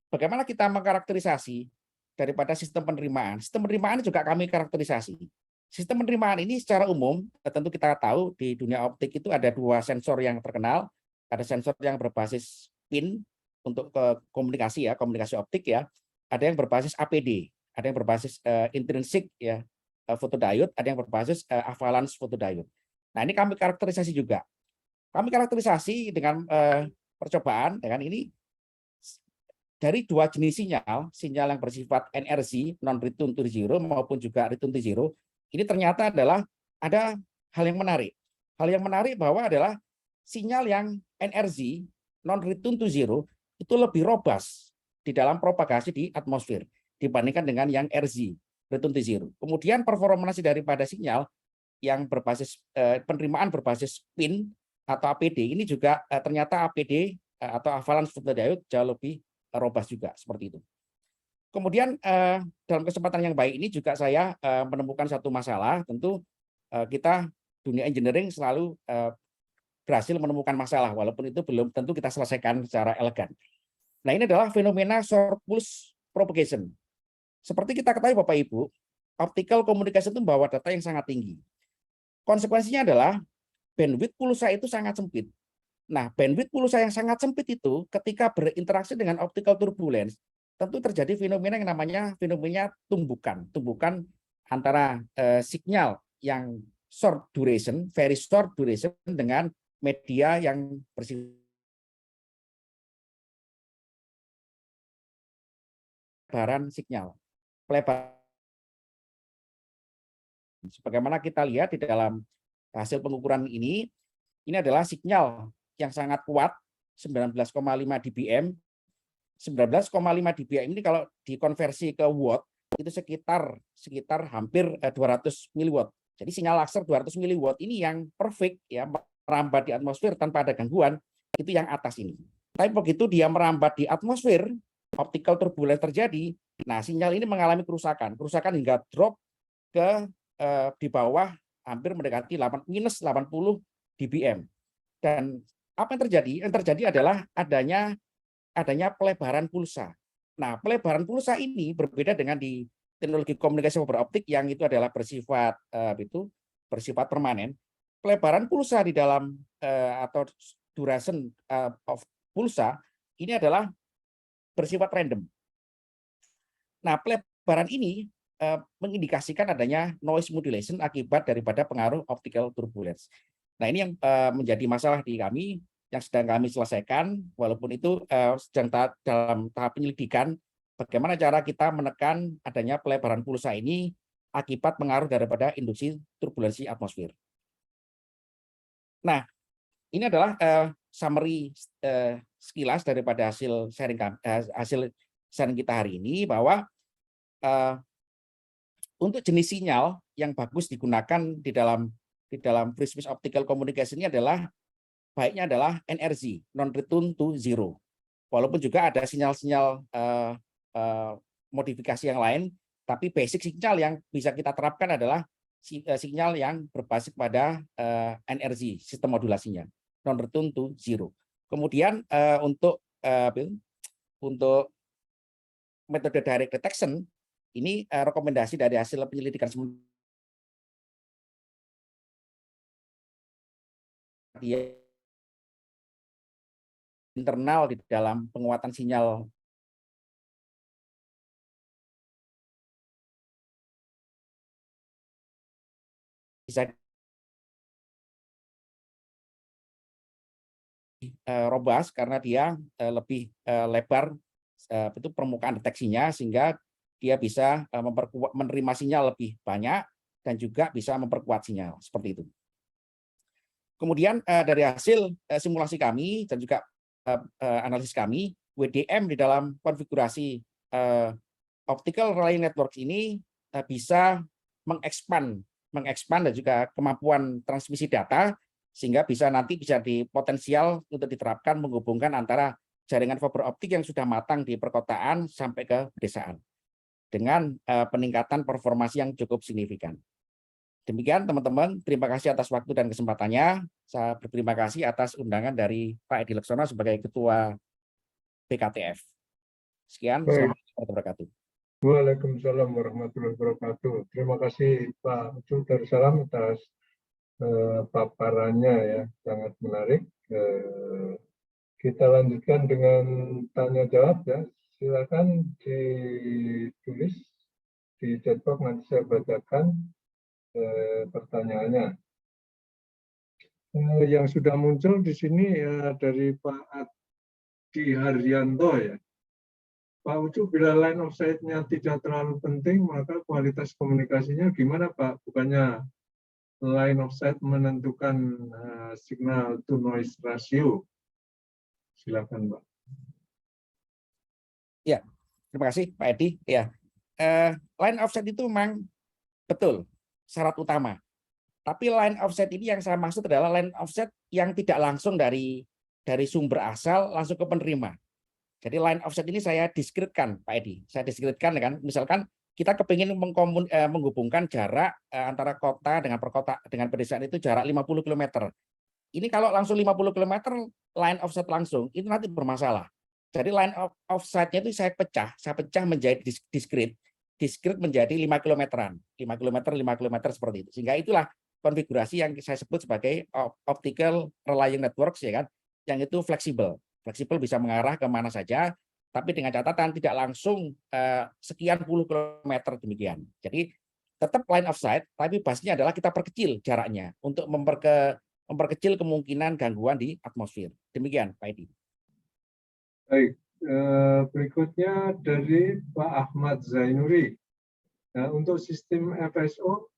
bagaimana kita mengkarakterisasi daripada sistem penerimaan. Sistem penerimaan juga kami karakterisasi. Sistem penerimaan ini secara umum, tentu kita tahu di dunia optik itu ada dua sensor yang terkenal. Ada sensor yang berbasis pin untuk komunikasi ya, komunikasi optik ya. Ada yang berbasis APD, ada yang berbasis intrinsic ya, photodiode, ada yang berbasis avalanche photodiode. Nah, ini kami karakterisasi juga. Kami karakterisasi dengan percobaan dengan ini dari dua jenis sinyal, sinyal yang bersifat NRZ, non return to zero maupun juga return to zero. Ini ternyata adalah ada hal yang menarik. Hal yang menarik bahwa adalah sinyal yang NRZ, non return to zero, itu lebih robust di dalam propagasi di atmosfer dibandingkan dengan yang RZ, return to zero. Kemudian performance daripada sinyal yang berbasis penerimaan berbasis pin atau APD ini juga ternyata APD atau avalanche photodiode jauh lebih robust juga seperti itu. Kemudian dalam kesempatan yang baik ini juga saya menemukan satu masalah. Tentu kita dunia engineering selalu berhasil menemukan masalah, walaupun itu belum tentu kita selesaikan secara elegan. Nah, ini adalah fenomena short pulse propagation. Seperti kita ketahui Bapak Ibu, optical communication itu membawa data yang sangat tinggi. Konsekuensinya adalah bandwidth pulsa itu sangat sempit. Nah, bandwidth pulsa yang sangat sempit itu ketika berinteraksi dengan optical turbulence, tentu terjadi fenomena yang namanya fenomena tumbukan antara sinyal yang short duration, very short duration dengan media yang bersifat pelebaran sinyal. Sebagaimana kita lihat di dalam hasil pengukuran ini adalah sinyal yang sangat kuat, 19,5 dBm. 19,5 dBm ini kalau dikonversi ke watt itu sekitar hampir 200 miliwatt. Jadi sinyal laser 200 miliwatt ini yang perfect ya, merambat di atmosfer tanpa ada gangguan, itu yang atas ini. Tapi begitu dia merambat di atmosfer, optical turbulence terjadi, nah sinyal ini mengalami kerusakan hingga drop ke di bawah hampir mendekati minus 80 dBm. Dan apa yang terjadi? Yang terjadi adalah adanya pelebaran pulsa. Nah, pelebaran pulsa ini berbeda dengan di teknologi komunikasi fiber optik yang itu adalah bersifat permanen. Pelebaran pulsa di dalam atau duration of pulsa ini adalah bersifat random. Nah, pelebaran ini mengindikasikan adanya noise modulation akibat daripada pengaruh optical turbulence. Nah, ini yang menjadi masalah di kami yang sedang kami selesaikan, walaupun itu sedang dalam tahap penyelidikan, bagaimana cara kita menekan adanya pelebaran pulsa ini akibat pengaruh daripada induksi turbulensi atmosfer. Nah, ini adalah summary sekilas daripada hasil sharing kita hari ini, bahwa untuk jenis sinyal yang bagus digunakan di dalam free space optical communication ini adalah baiknya adalah NRZ, non return to zero. Walaupun juga ada sinyal-sinyal modifikasi yang lain, tapi basic sinyal yang bisa kita terapkan adalah sinyal yang berbasis pada NRZ, sistem modulasinya, non return to zero. Kemudian untuk metode direct detection, ini rekomendasi dari hasil penyelidikan internal di dalam penguatan sinyal bisa robust karena dia lebih lebar itu permukaan deteksinya, sehingga dia bisa menerima sinyal lebih banyak dan juga bisa memperkuat sinyal seperti itu. Kemudian dari hasil simulasi kami dan juga analisis kami, WDM di dalam konfigurasi optical relay network ini bisa mengekspan dan juga kemampuan transmisi data, sehingga nanti bisa dipotensial untuk diterapkan menghubungkan antara jaringan fiber optik yang sudah matang di perkotaan sampai ke pedesaan dengan peningkatan performasi yang cukup signifikan. Demikian teman-teman, terima kasih atas waktu dan kesempatannya. Saya berterima kasih atas undangan dari Pak Edi Laksono sebagai Ketua BKTF. Sekian, assalamualaikum warahmatullahi wabarakatuh. Waalaikumsalam warahmatullahi wabarakatuh. Terima kasih Pak Ucu Darussalam atas paparannya ya, sangat menarik. Kita lanjutkan dengan tanya jawab ya. Silakan ditulis di chat box, nanti saya bacakan pertanyaannya. Yang sudah muncul di sini dari Pak Adi Haryanto ya. Pak Ucu, bila line of sight-nya tidak terlalu penting, maka kualitas komunikasinya gimana Pak? Bukannya line of sight menentukan signal to noise ratio? Silakan Pak. Ya, terima kasih Pak Edi. Ya, line of sight itu memang betul syarat utama. Tapi line of sight ini yang saya maksud adalah line of sight yang tidak langsung dari sumber asal langsung ke penerima. Jadi line of sight ini saya diskretkan, Pak Edi. Saya diskretkan kan, misalkan kita kepingin menghubungkan jarak antara kota dengan dengan pedesaan itu jarak 50 km. Ini kalau langsung 50 km line of sight langsung itu nanti bermasalah. Jadi line of sight-nya itu saya pecah menjadi diskret menjadi 5 kilometeran, 5 km seperti itu. Sehingga itulah konfigurasi yang saya sebut sebagai optical relying networks ya kan, yang itu fleksibel bisa mengarah ke mana saja, tapi dengan catatan tidak langsung sekian puluh kilometer demikian. Jadi tetap line of sight, tapi basisnya adalah kita perkecil jaraknya untuk memperkecil kemungkinan gangguan di atmosfer. Demikian, Pak Edi. Baik, berikutnya dari Pak Ahmad Zainuri. Nah, untuk sistem FSO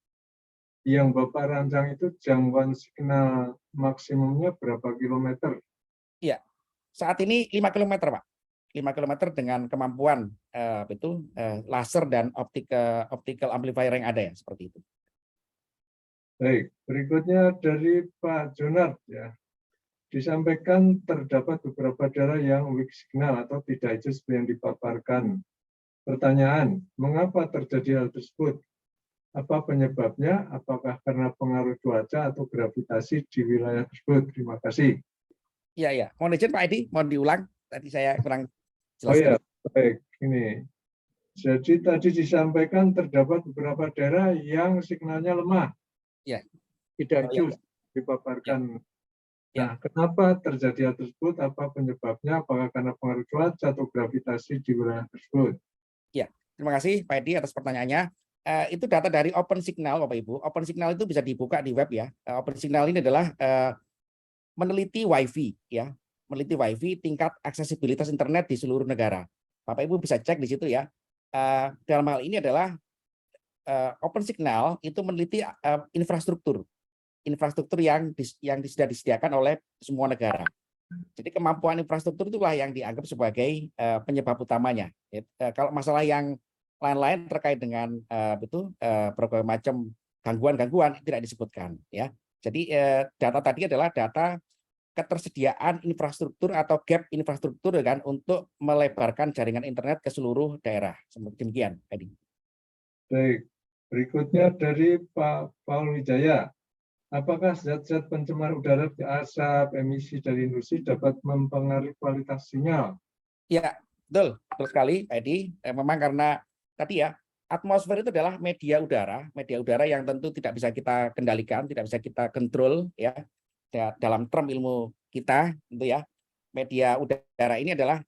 yang Bapak rancang itu jangkauan signal maksimumnya berapa kilometer? Iya, saat ini 5 km, Pak. 5 km dengan kemampuan laser dan optical amplifier yang ada ya, seperti itu. Baik, berikutnya dari Pak Jonat ya. Disampaikan terdapat beberapa daerah yang weak signal atau tidak hijau seperti yang dipaparkan. Pertanyaan, mengapa terjadi hal tersebut? Apa penyebabnya? Apakah karena pengaruh cuaca atau gravitasi di wilayah tersebut? Terima kasih. Iya. Mohon izin Pak Edi, mohon diulang. Tadi saya kurang jelas. Oh ya, baik. Ini. Jadi tadi disampaikan terdapat beberapa daerah yang signalnya lemah. Ya. Tidak hijau dipaparkan. Ya. Nah, kenapa terjadi hal tersebut? Apa penyebabnya? Apakah karena pengaruh cuaca atau gravitasi di wilayah tersebut? Ya, terima kasih Pak Edi atas pertanyaannya. Itu data dari Open Signal, Bapak Ibu. Open Signal itu bisa dibuka di web ya. Open Signal ini adalah meneliti WiFi ya, meneliti WiFi tingkat aksesibilitas internet di seluruh negara. Bapak Ibu bisa cek di situ ya. Dalam hal ini adalah Open Signal itu meneliti infrastruktur yang sudah disediakan oleh semua negara. Jadi kemampuan infrastruktur itulah yang dianggap sebagai penyebab utamanya. Kalau masalah yang lain-lain terkait dengan berbagai macam gangguan tidak disebutkan ya. Jadi data tadi adalah data ketersediaan infrastruktur atau gap infrastruktur kan untuk melebarkan jaringan internet ke seluruh daerah. Demikian, Edi. Baik, berikutnya dari Pak Paul Wijaya. Apakah zat-zat pencemar udara, asap, emisi dari industri dapat mempengaruhi kualitas sinyal? Ya, betul sekali, Edi. Memang karena tadi ya, atmosfer itu adalah media udara yang tentu tidak bisa kita kendalikan, tidak bisa kita kontrol ya. Dalam term ilmu kita, tentu ya, media udara ini adalah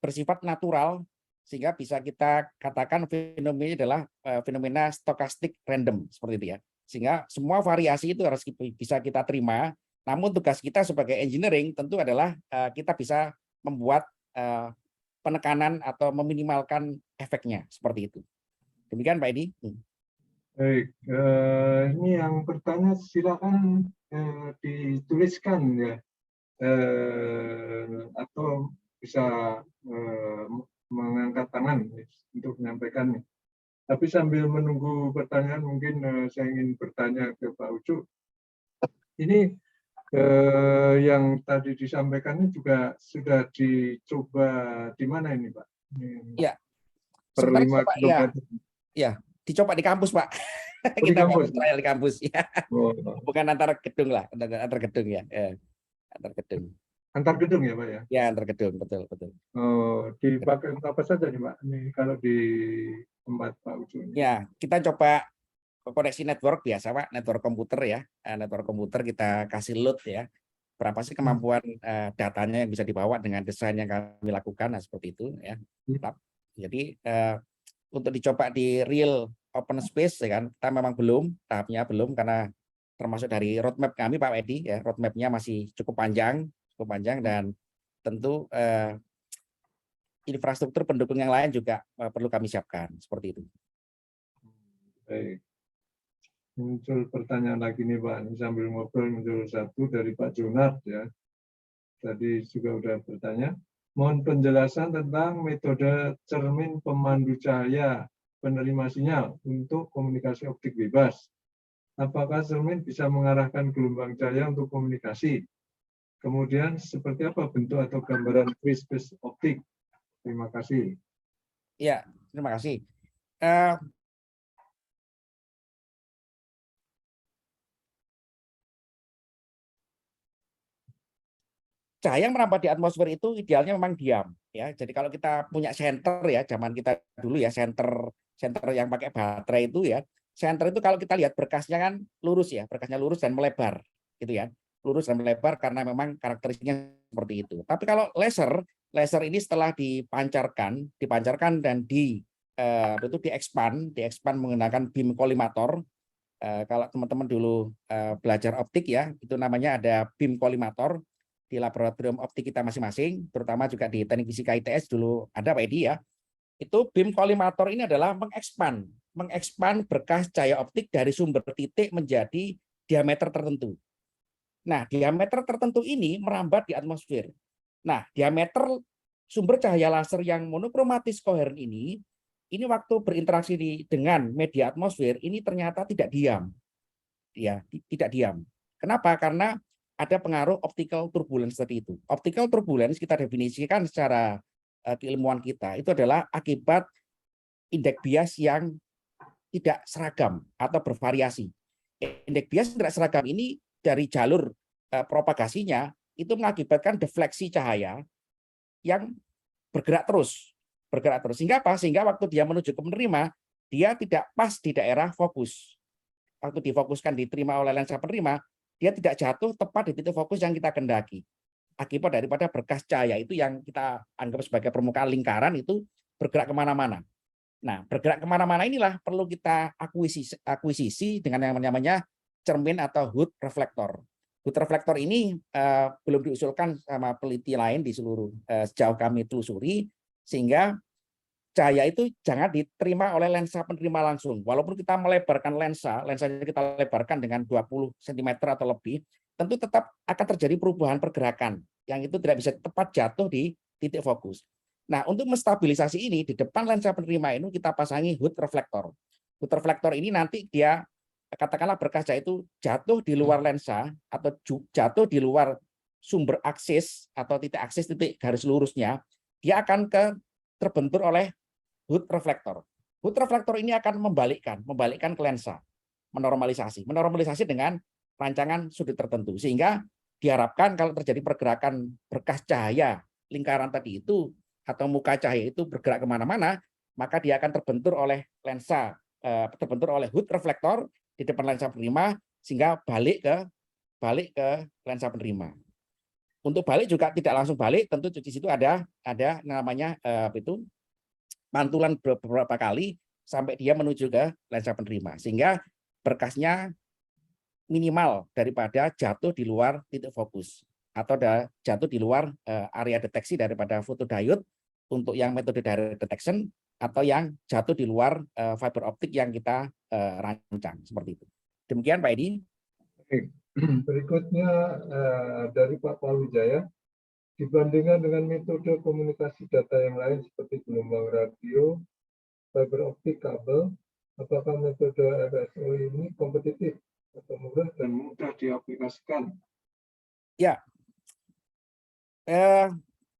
bersifat natural, sehingga bisa kita katakan fenomenanya adalah fenomena stokastik random seperti itu ya. Sehingga semua variasi itu harus bisa kita terima. Namun tugas kita sebagai engineering tentu adalah kita bisa membuat penekanan atau meminimalkan efeknya seperti itu. Demikian Pak Edi. Baik, ini yang bertanya silakan dituliskan ya, atau bisa mengangkat tangan untuk menyampaikannya. Tapi sambil menunggu pertanyaan, mungkin saya ingin bertanya ke Pak Ucu. Ini yang tadi disampaikan ini juga sudah dicoba di mana ini, Pak? Ya, per 5 km. Ya, dicoba di kampus, Pak. Di Kita kampus, trial di kampus ya. Oh. Bukan antar gedung lah, antar gedung ya. Antar gedung. Antar gedung ya Pak ya? Ya, antar gedung, betul, betul. Oh, dipakai untuk apa saja nih Pak? Ini kalau di tempat Pak Ucu ini. Ya, kita coba koneksi network biasa, Pak, network komputer ya. Network komputer kita kasih load ya. Berapa sih kemampuan datanya yang bisa dibawa dengan desain yang kami lakukan, nah seperti itu ya. Jadi untuk dicoba di real open space ya kan, kita memang belum, tahapnya belum karena termasuk dari roadmap kami Pak Edi ya, roadmapnya masih cukup panjang dan tentu infrastruktur pendukung yang lain juga perlu kami siapkan seperti itu. Baik. Muncul pertanyaan lagi nih Pak, ini sambil ngobrol muncul satu dari Pak Junard ya. Tadi juga udah bertanya, mohon penjelasan tentang metode cermin pemandu cahaya penerima sinyal untuk komunikasi optik bebas. Apakah cermin bisa mengarahkan gelombang cahaya untuk komunikasi? Kemudian seperti apa bentuk atau gambaran free space optik? Terima kasih. Ya, terima kasih. Cahaya yang merambat di atmosfer itu idealnya memang diam ya. Jadi kalau kita punya senter ya, zaman kita dulu ya, senter yang pakai baterai itu ya. Senter itu kalau kita lihat berkasnya kan lurus ya, berkasnya lurus dan melebar gitu ya. Lurus dan melebar karena memang karakteristiknya seperti itu. Tapi kalau laser ini setelah dipancarkan dan itu di-expand menggunakan beam kolimator. Kalau teman-teman dulu belajar optik ya, itu namanya ada beam kolimator di laboratorium optik kita masing-masing, terutama juga di Teknik Fisika ITS dulu ada Pak Edi ya. Itu beam kolimator ini adalah mengekspan berkas cahaya optik dari sumber titik menjadi diameter tertentu. Nah, diameter tertentu ini merambat di atmosfer. Nah, diameter sumber cahaya laser yang monokromatis koheren ini waktu berinteraksi dengan media atmosfer ini ternyata tidak diam. Ya, tidak diam. Kenapa? Karena ada pengaruh optical turbulence tadi itu. Optical turbulence kita definisikan secara keilmuan kita itu adalah akibat indeks bias yang tidak seragam atau bervariasi. Indeks bias tidak seragam ini dari jalur propagasinya itu mengakibatkan defleksi cahaya yang bergerak terus. Sehingga apa? Sehingga waktu dia menuju ke penerima, dia tidak pas di daerah fokus. Waktu difokuskan diterima oleh lensa penerima, dia tidak jatuh tepat di titik fokus yang kita kendaki. Akibat daripada berkas cahaya itu yang kita anggap sebagai permukaan lingkaran itu bergerak kemana-mana. Nah, bergerak kemana-mana inilah perlu kita akuisisi dengan yang namanya cermin atau hood reflektor. Hood reflektor ini belum diusulkan sama peneliti lain di seluruh sejauh kami telusuri, sehingga cahaya itu jangan diterima oleh lensa penerima langsung. Walaupun kita melebarkan lensanya kita lebarkan dengan 20 cm atau lebih, tentu tetap akan terjadi perubahan pergerakan yang itu tidak bisa tepat jatuh di titik fokus. Nah, untuk menstabilisasi ini di depan lensa penerima ini kita pasangi hood reflektor. Hood reflektor ini nanti dia katakanlah berkas cahaya itu jatuh di luar lensa atau jatuh di luar sumber aksis atau titik aksis titik garis lurusnya, dia akan terbentur oleh hood reflektor. Hood reflektor ini akan membalikkan ke lensa, menormalisasi dengan rancangan sudut tertentu, sehingga diharapkan kalau terjadi pergerakan berkas cahaya lingkaran tadi itu atau muka cahaya itu bergerak kemana-mana, maka dia akan terbentur oleh hood reflektor di depan lensa penerima, sehingga balik ke lensa penerima. Untuk balik juga tidak langsung balik, tentu di situ ada namanya pantulan beberapa kali sampai dia menuju ke lensa penerima, sehingga berkasnya minimal daripada jatuh di luar titik fokus atau jatuh di luar area deteksi daripada fotodiode untuk yang metode direct detection, atau yang jatuh di luar fiber optik yang kita rancang seperti itu. Demikian Pak Edi. Berikutnya dari Pak Pawijaya. Dibandingkan dengan metode komunikasi data yang lain seperti gelombang radio, fiber optik, kabel, apakah metode FSO ini kompetitif atau murah dan mudah diaplikasikan? Ya,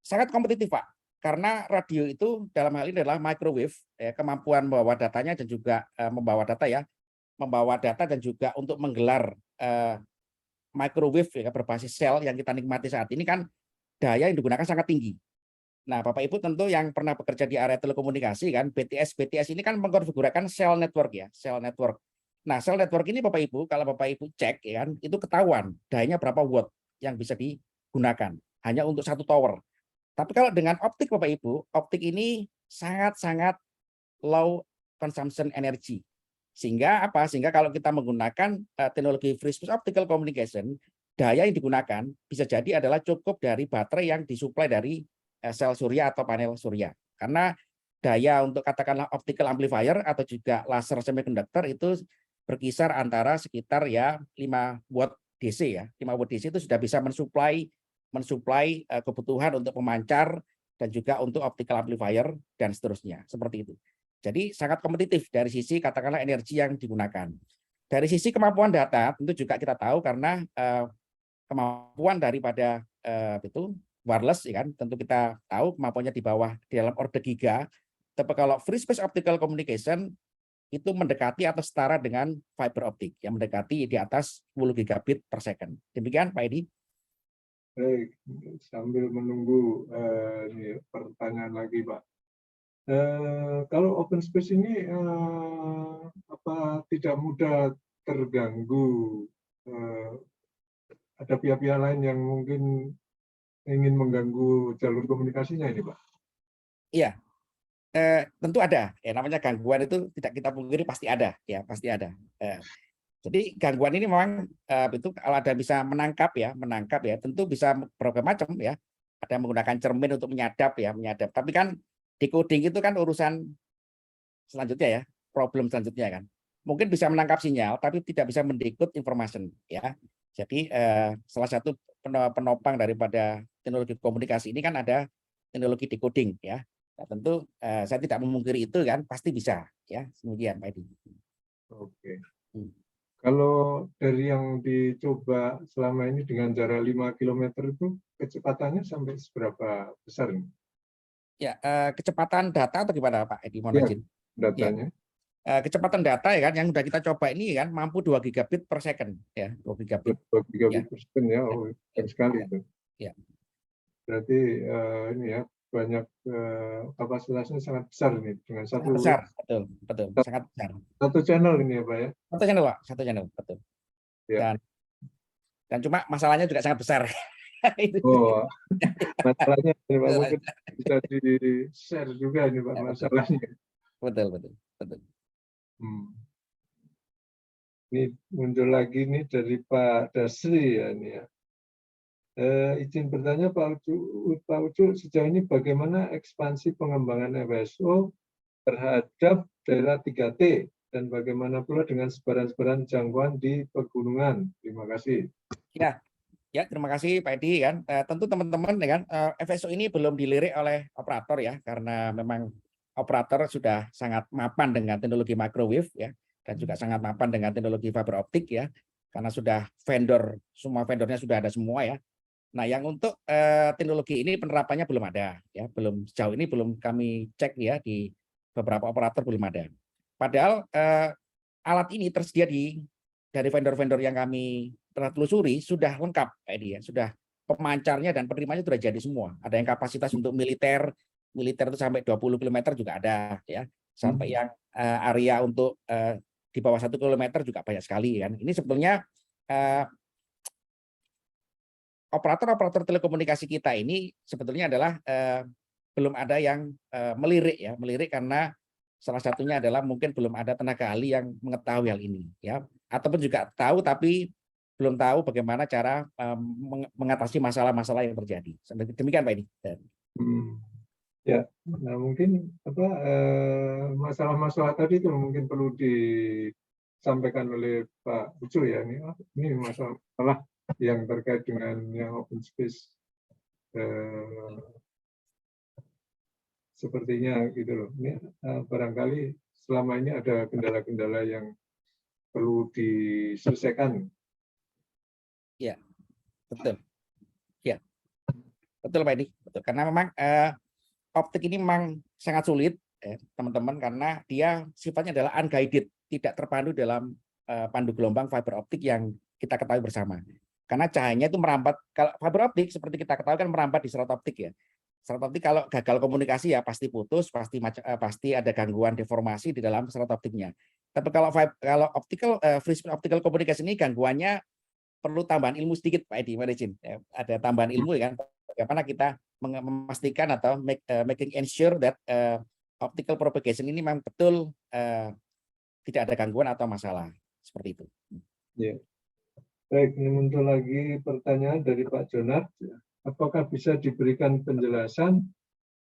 sangat kompetitif Pak, karena radio itu dalam hal ini adalah microwave, kemampuan membawa datanya dan juga membawa data dan juga untuk menggelar microwave ya, berbasis sel yang kita nikmati saat ini kan daya yang digunakan sangat tinggi. Nah, Bapak Ibu tentu yang pernah bekerja di area telekomunikasi kan, BTS ini kan mengkonfigurkan cell network ya, cell network. Nah, cell network ini Bapak Ibu, kalau Bapak Ibu cek ya kan, itu ketahuan dayanya berapa watt yang bisa digunakan hanya untuk satu tower. Tapi kalau dengan optik Bapak Ibu, optik ini sangat-sangat low consumption energy. Sehingga apa? Sehingga kalau kita menggunakan teknologi free space optical communication, daya yang digunakan bisa jadi adalah cukup dari baterai yang disuplai dari sel surya atau panel surya. Karena daya untuk katakanlah optical amplifier atau juga laser semiconductor itu berkisar antara sekitar ya 5 watt DC ya. 5 watt DC itu sudah bisa mensuplai kebutuhan untuk pemancar dan juga untuk optical amplifier dan seterusnya. Seperti itu. Jadi sangat kompetitif dari sisi katakanlah energi yang digunakan. Dari sisi kemampuan data tentu juga kita tahu karena kemampuan daripada itu wireless ya kan, tentu kita tahu kemampuannya di bawah di dalam order giga. Tapi kalau free space optical communication itu mendekati atau setara dengan fiber optik yang mendekati di atas 10 gigabit per second. Demikian Pak Edi. Baik, sambil menunggu ini pertanyaan lagi Pak. Kalau open space ini apa tidak mudah terganggu? Ada pihak-pihak lain yang mungkin ingin mengganggu jalur komunikasinya ini, Pak? Iya, tentu ada. Ya, namanya gangguan itu tidak kita pungkiri pasti ada, ya pasti ada. Jadi gangguan ini memang itu kalau ada bisa menangkap ya, tentu bisa berbagai macam ya. Ada yang menggunakan cermin untuk menyadap. Tapi kan decoding itu kan urusan selanjutnya ya, problem selanjutnya kan. Mungkin bisa menangkap sinyal, tapi tidak bisa mendecode information ya. Jadi salah satu penopang daripada teknologi komunikasi ini kan ada teknologi decoding ya. Nah, tentu saya tidak memungkiri itu kan, pasti bisa ya. Demikian Pak Edi. Oke. Kalau dari yang dicoba selama ini dengan jarak 5 km itu kecepatannya sampai seberapa besar ini? Ya, kecepatan data atau gimana Pak Edi? Mohon Ya, izin. datanya. Ya, kecepatan data ya kan yang sudah kita coba ini kan mampu 2 gigabit per second ya, 2 gigabit. 2 gigabit Ya. per second ya, Ya. sekali Ya. itu. Ya. Berarti ini ya banyak kapasitasnya sangat besar ini dengan Sangat besar, betul, sangat besar. Satu channel ini ya Pak ya? Satu channel Pak, satu channel, betul. Ya. Dan cuma masalahnya juga sangat besar. Oh, masalahnya mungkin bisa di-share juga ini Pak masalahnya. Betul. Ini muncul lagi nih dari Pak Dasri ya ini ya. Izin bertanya Pak Ucu, sejauh ini bagaimana ekspansi pengembangan FSO terhadap daerah 3T dan bagaimana pula dengan sebaran-sebaran jangkauan di pegunungan? Terima kasih. Ya, terima kasih Pak Edi kan. Tentu teman-teman kan FSO ini belum dilirik oleh operator ya karena memang operator sudah sangat mapan dengan teknologi microwave ya dan juga sangat mapan dengan teknologi fiber optik ya karena sudah semua vendornya sudah ada semua ya. Nah, yang untuk teknologi ini penerapannya belum ada ya, sejauh ini belum kami cek ya di beberapa operator belum ada. Padahal alat ini tersedia dari vendor-vendor yang kami telusuri sudah lengkap Pak Edi ya, sudah pemancarnya dan penerimanya sudah jadi semua. Ada yang kapasitas untuk militer itu sampai 20 km juga ada ya. Sampai yang area untuk di bawah 1 km juga banyak sekali kan. Ini sebetulnya operator telekomunikasi kita ini sebetulnya adalah belum ada yang melirik karena salah satunya adalah mungkin belum ada tenaga ahli yang mengetahui hal ini ya, ataupun juga tahu tapi belum tahu bagaimana cara mengatasi masalah-masalah yang terjadi. Demikian Pak ini. Ya, nah mungkin masalah-masalah tadi itu mungkin perlu disampaikan oleh Pak Ucu ya, ini masalah yang terkait dengan yang open space sepertinya gitu loh. Ini barangkali selama ini ada kendala-kendala yang perlu diselesaikan. Ya, betul. Ya, betul Pak Edi. Betul. Karena memang optik ini memang sangat sulit teman-teman karena dia sifatnya adalah unguided, tidak terpandu dalam pandu gelombang fiber optik yang kita ketahui bersama. karena cahayanya itu merambat. Kalau fiber optik seperti kita ketahui kan merambat di serot optik ya. Serot optik kalau gagal komunikasi ya pasti putus, pasti ada gangguan deformasi di dalam serot optiknya. Tapi kalau free space optical communication ini gangguannya perlu tambahan ilmu sedikit Pak Edi, ya, ada tambahan ilmu ya kan. Bagaimana kita memastikan atau making ensure that optical propagation ini memang betul tidak ada gangguan atau masalah seperti itu. Ya. Baik, ini muncul lagi pertanyaan dari Pak Jonat. Apakah bisa diberikan penjelasan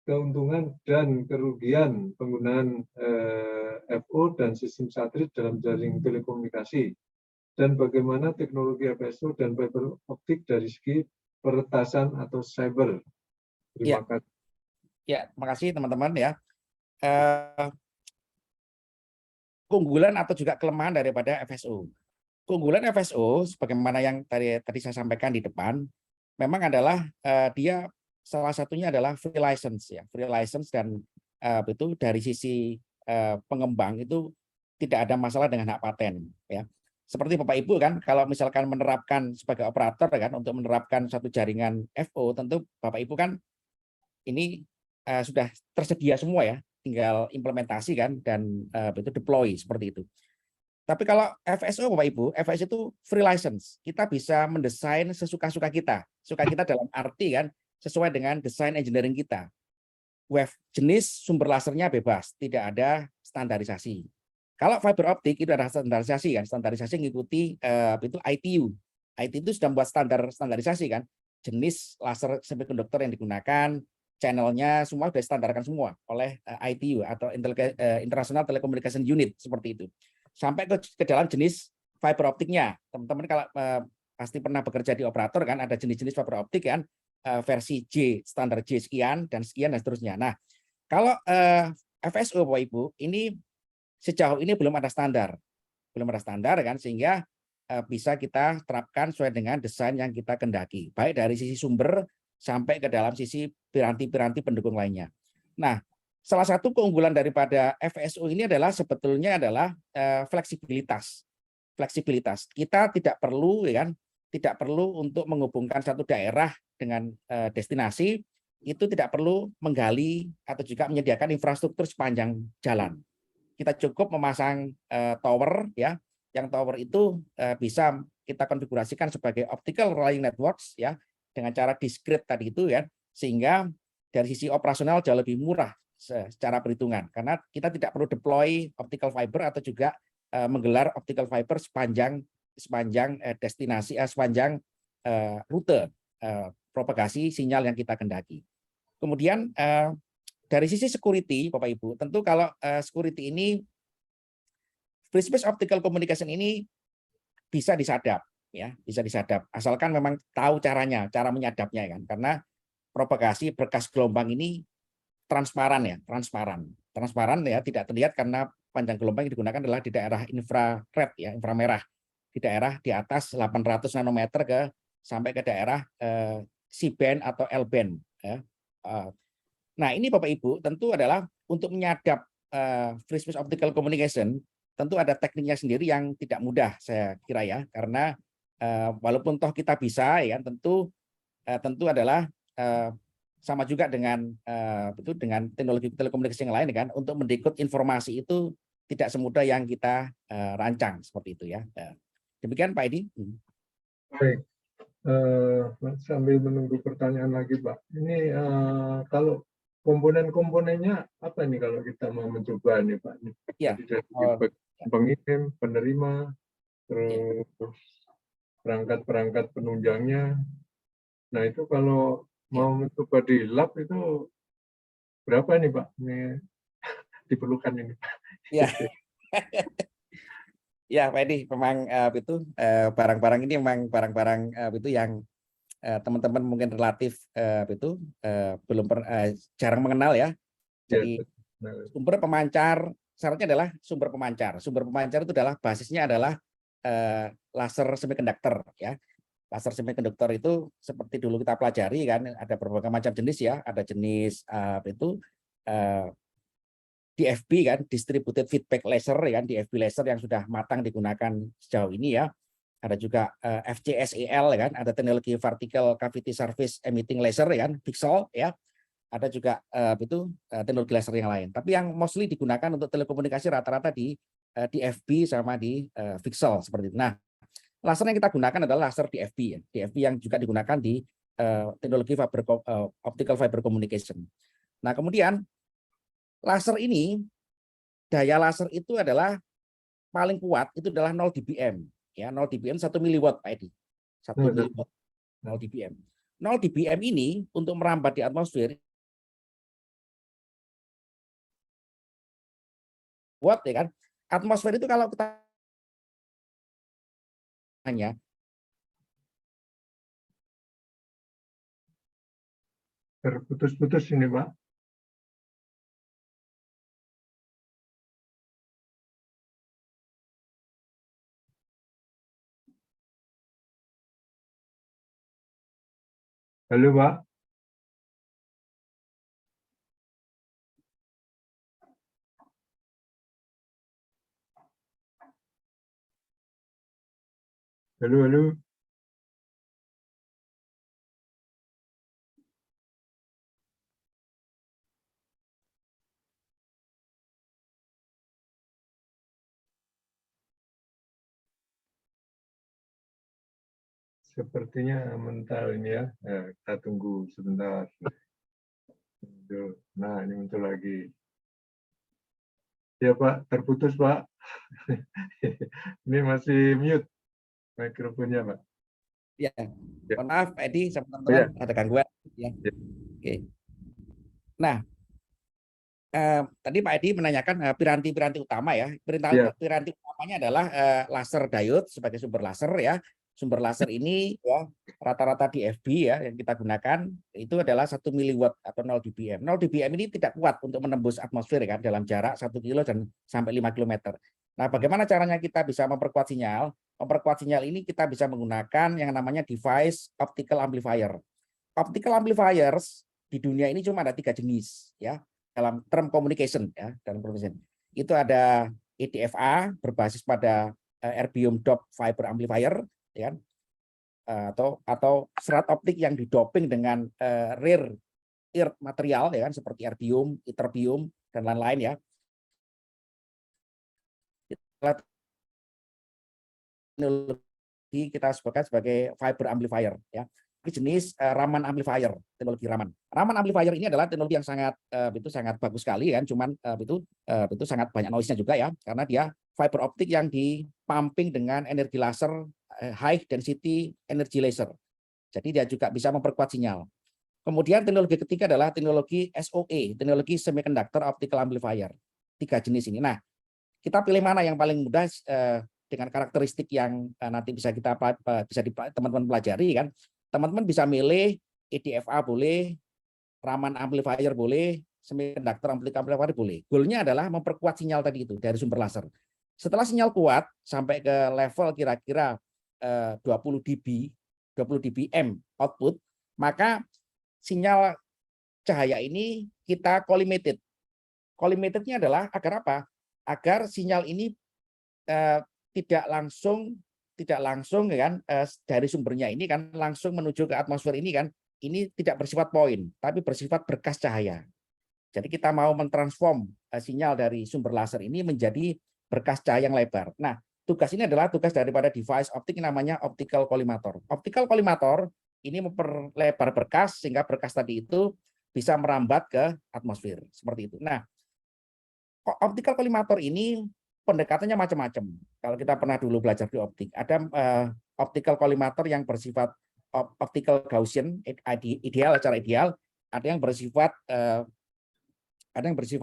keuntungan dan kerugian penggunaan FO dan sistem satelit dalam jaring telekomunikasi, dan bagaimana teknologi FSO dan fiber optik dari segi peretasan atau cyber? Terima kasih. Ya, terima kasih teman-teman ya. Keunggulan atau juga kelemahan daripada FSO. Keunggulan FSO, sebagaimana yang tadi saya sampaikan di depan, memang adalah dia salah satunya adalah free license ya, free license, dan itu dari sisi pengembang itu tidak ada masalah dengan hak paten ya. Seperti Bapak Ibu kan, kalau misalkan menerapkan sebagai operator kan untuk menerapkan satu jaringan FO, tentu Bapak Ibu kan ini sudah tersedia semua ya, tinggal implementasi kan dan itu deploy seperti itu. Tapi kalau FSO Bapak Ibu, FSO itu free license. Kita bisa mendesain sesuka-suka kita. Suka kita dalam arti kan sesuai dengan desain engineering kita. Wave jenis sumber lasernya bebas, tidak ada standarisasi. Kalau fiber optik itu ada standarisasi kan, standarisasi mengikuti itu ITU. ITU itu sudah membuat standarisasi kan, jenis laser semikonduktor yang digunakan, channelnya semua sudah distandarkan semua oleh ITU atau International Telecommunication Unit seperti itu. Sampai ke dalam jenis fiber optiknya. Teman-teman kalau pasti pernah bekerja di operator kan, ada jenis-jenis fiber optik kan, versi J, standar J sekian dan seterusnya. Nah, kalau FSO Bapak Ibu, ini sejauh ini belum ada standar kan, sehingga bisa kita terapkan sesuai dengan desain yang kita kendaki, baik dari sisi sumber sampai ke dalam sisi piranti-piranti pendukung lainnya. Nah, salah satu keunggulan daripada FSO ini adalah sebetulnya adalah fleksibilitas. Fleksibilitas. Kita tidak perlu ya kan, tidak perlu untuk menghubungkan satu daerah dengan destinasi, itu tidak perlu menggali atau juga menyediakan infrastruktur sepanjang jalan. Kita cukup memasang tower ya, yang tower itu bisa kita konfigurasikan sebagai optical relying networks ya, dengan cara discrete tadi itu ya, sehingga dari sisi operasional jauh lebih murah secara perhitungan, karena kita tidak perlu deploy optical fiber atau juga menggelar optical fiber sepanjang destinasi, sepanjang rute propagasi sinyal yang kita kendaki. Kemudian dari sisi security, Bapak Ibu, tentu kalau security ini, free space optical communication ini bisa disadap, ya, bisa disadap, asalkan memang tahu caranya, cara menyadapnya kan, karena propagasi berkas gelombang ini transparan ya, transparan ya, tidak terlihat karena panjang gelombang yang digunakan adalah di daerah infrared ya, inframerah, di daerah di atas 800 nanometer sampai ke daerah C-band atau L-band ya. Nah, ini Bapak Ibu tentu adalah untuk menyadap free space optical communication, tentu ada tekniknya sendiri yang tidak mudah saya kira ya, karena walaupun toh kita bisa ya, tentu adalah sama juga dengan dengan teknologi telekomunikasi yang lain kan, untuk mendekode informasi itu tidak semudah yang kita rancang seperti itu ya. Demikian Pak Edi. Baik, sambil menunggu pertanyaan lagi Pak. Ini kalau komponen-komponennya apa nih kalau kita mau mencoba nih Pak? Ya. Jadi dari pengirim, penerima, terus perangkat-perangkat penunjangnya. Nah itu kalau mau mencoba di lab itu berapa nih Pak? Ini diperlukan ini Pak. Ya. Ya Pak Edi, memang itu barang-barang ini memang barang-barang itu yang teman-teman mungkin relatif itu belum jarang mengenal ya. Jadi sumber pemancar, syaratnya adalah sumber pemancar. Sumber pemancar itu adalah basisnya adalah laser semikonduktor ya. Laser semikonduktor itu seperti dulu kita pelajari kan, ada berbagai macam jenis ya, ada jenis itu DFB kan, distributed feedback laser ya, DFB laser yang sudah matang digunakan sejauh ini ya. ada juga FCSEL ya kan, ada teknologi vertical cavity surface emitting laser ya kan, VCSEL ya. Ada juga teknologi laser yang lain. Tapi yang mostly digunakan untuk telekomunikasi rata-rata di DFB sama di VCSEL seperti itu. Nah, laser yang kita gunakan adalah laser DFB ya. DFB yang juga digunakan di teknologi optical fiber communication. Nah, kemudian laser ini, daya laser itu adalah paling kuat itu adalah 0 dBm ya, 0 dBm 1 miliwatt Pak Edi. 1 miliwatt 0 dBm. 0 dBm ini untuk merambat di atmosfer watt ya kan. Atmosfer itu kalau kita hanya Terputus-putus ini, Pak. Halo, Pak. Halo, halo. Sepertinya mental ini ya. Kita tunggu sebentar. Nah, ini muncul lagi. Ya, Pak. Terputus, Pak. Ini masih mute mikrofonnya, Pak. ya, Ya. mohon maaf Pak Edi sama Oh, ya. teman-teman ada gangguan ya. Ya. Oke. Nah, tadi Pak Edi menanyakan piranti-piranti utama ya. Ya. Piranti utamanya adalah laser diode sebagai sumber laser ya. Sumber laser ini ya rata-rata DFB ya yang kita gunakan itu adalah 1 miliwatt atau 0 dBm. 0 dBm ini tidak kuat untuk menembus atmosfer kan dalam jarak 1 kilo dan sampai 5 km. Nah, bagaimana caranya kita bisa memperkuat sinyal? Memperkuat sinyal ini kita bisa menggunakan yang namanya device optical amplifier. Optical amplifiers di dunia ini cuma ada 3 jenis ya. Dalam term communication ya, dalam communication. Itu ada EDFA berbasis pada erbium doped fiber amplifier ya kan? Atau serat optik yang didoping dengan rare earth material ya kan seperti erbium, ytterbium dan lain-lain ya. Teknologi kita sebutkan sebagai fiber amplifier ya. Jenis Raman amplifier, teknologi Raman. Raman amplifier ini adalah teknologi yang sangat bagus sekali kan, cuman itu sangat banyak noise-nya juga ya, karena dia fiber optik yang dipumping dengan energi laser high density energy laser. Jadi dia juga bisa memperkuat sinyal. Kemudian teknologi ketiga adalah teknologi SOA, teknologi semiconductor optical amplifier. 3 jenis ini. Nah, kita pilih mana yang paling mudah dengan karakteristik yang nanti bisa teman-teman pelajari kan. Teman-teman bisa milih EDFA boleh, Raman amplifier boleh, semiconductor amplifier boleh. Goalnya adalah memperkuat sinyal tadi itu dari sumber laser. Setelah sinyal kuat sampai ke level kira-kira 20 dBm output, maka sinyal cahaya ini kita collimated. Collimatednya adalah agar apa? Agar sinyal ini tidak langsung kan dari sumbernya ini kan langsung menuju ke atmosfer ini kan, ini tidak bersifat poin tapi bersifat berkas cahaya. Jadi kita mau mentransform sinyal dari sumber laser ini menjadi berkas cahaya yang lebar. Nah, tugas ini adalah tugas daripada device optik yang namanya optical collimator. Optical collimator ini memperlebar berkas sehingga berkas tadi itu bisa merambat ke atmosfer seperti itu. Nah, optical collimator ini pendekatannya macam-macam. Kalau kita pernah dulu belajar di optik, ada optical collimator yang bersifat optical Gaussian, ideal, secara ideal, ada yang bersifat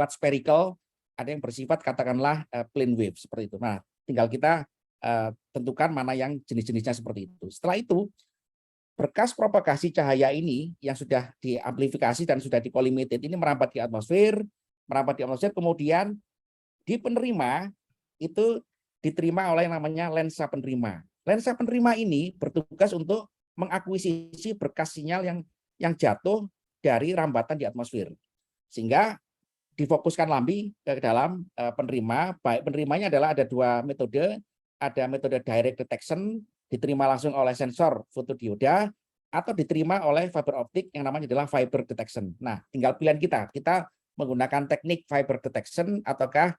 spherical, ada yang bersifat katakanlah plane wave seperti itu. Nah, tinggal kita tentukan mana yang jenis-jenisnya seperti itu. Setelah itu, berkas propagasi cahaya ini yang sudah diamplifikasi dan sudah dicollimated ini merambat di atmosfer, kemudian di penerima itu diterima oleh yang namanya lensa penerima. Lensa penerima ini bertugas untuk mengakuisisi berkas sinyal yang jatuh dari rambatan di atmosfer. Sehingga difokuskan lambi ke dalam penerima. Baik penerimanya adalah ada 2 metode, ada metode direct detection diterima langsung oleh sensor fotodioda atau diterima oleh fiber optik yang namanya adalah fiber detection. Nah, tinggal pilihan kita menggunakan teknik fiber detection ataukah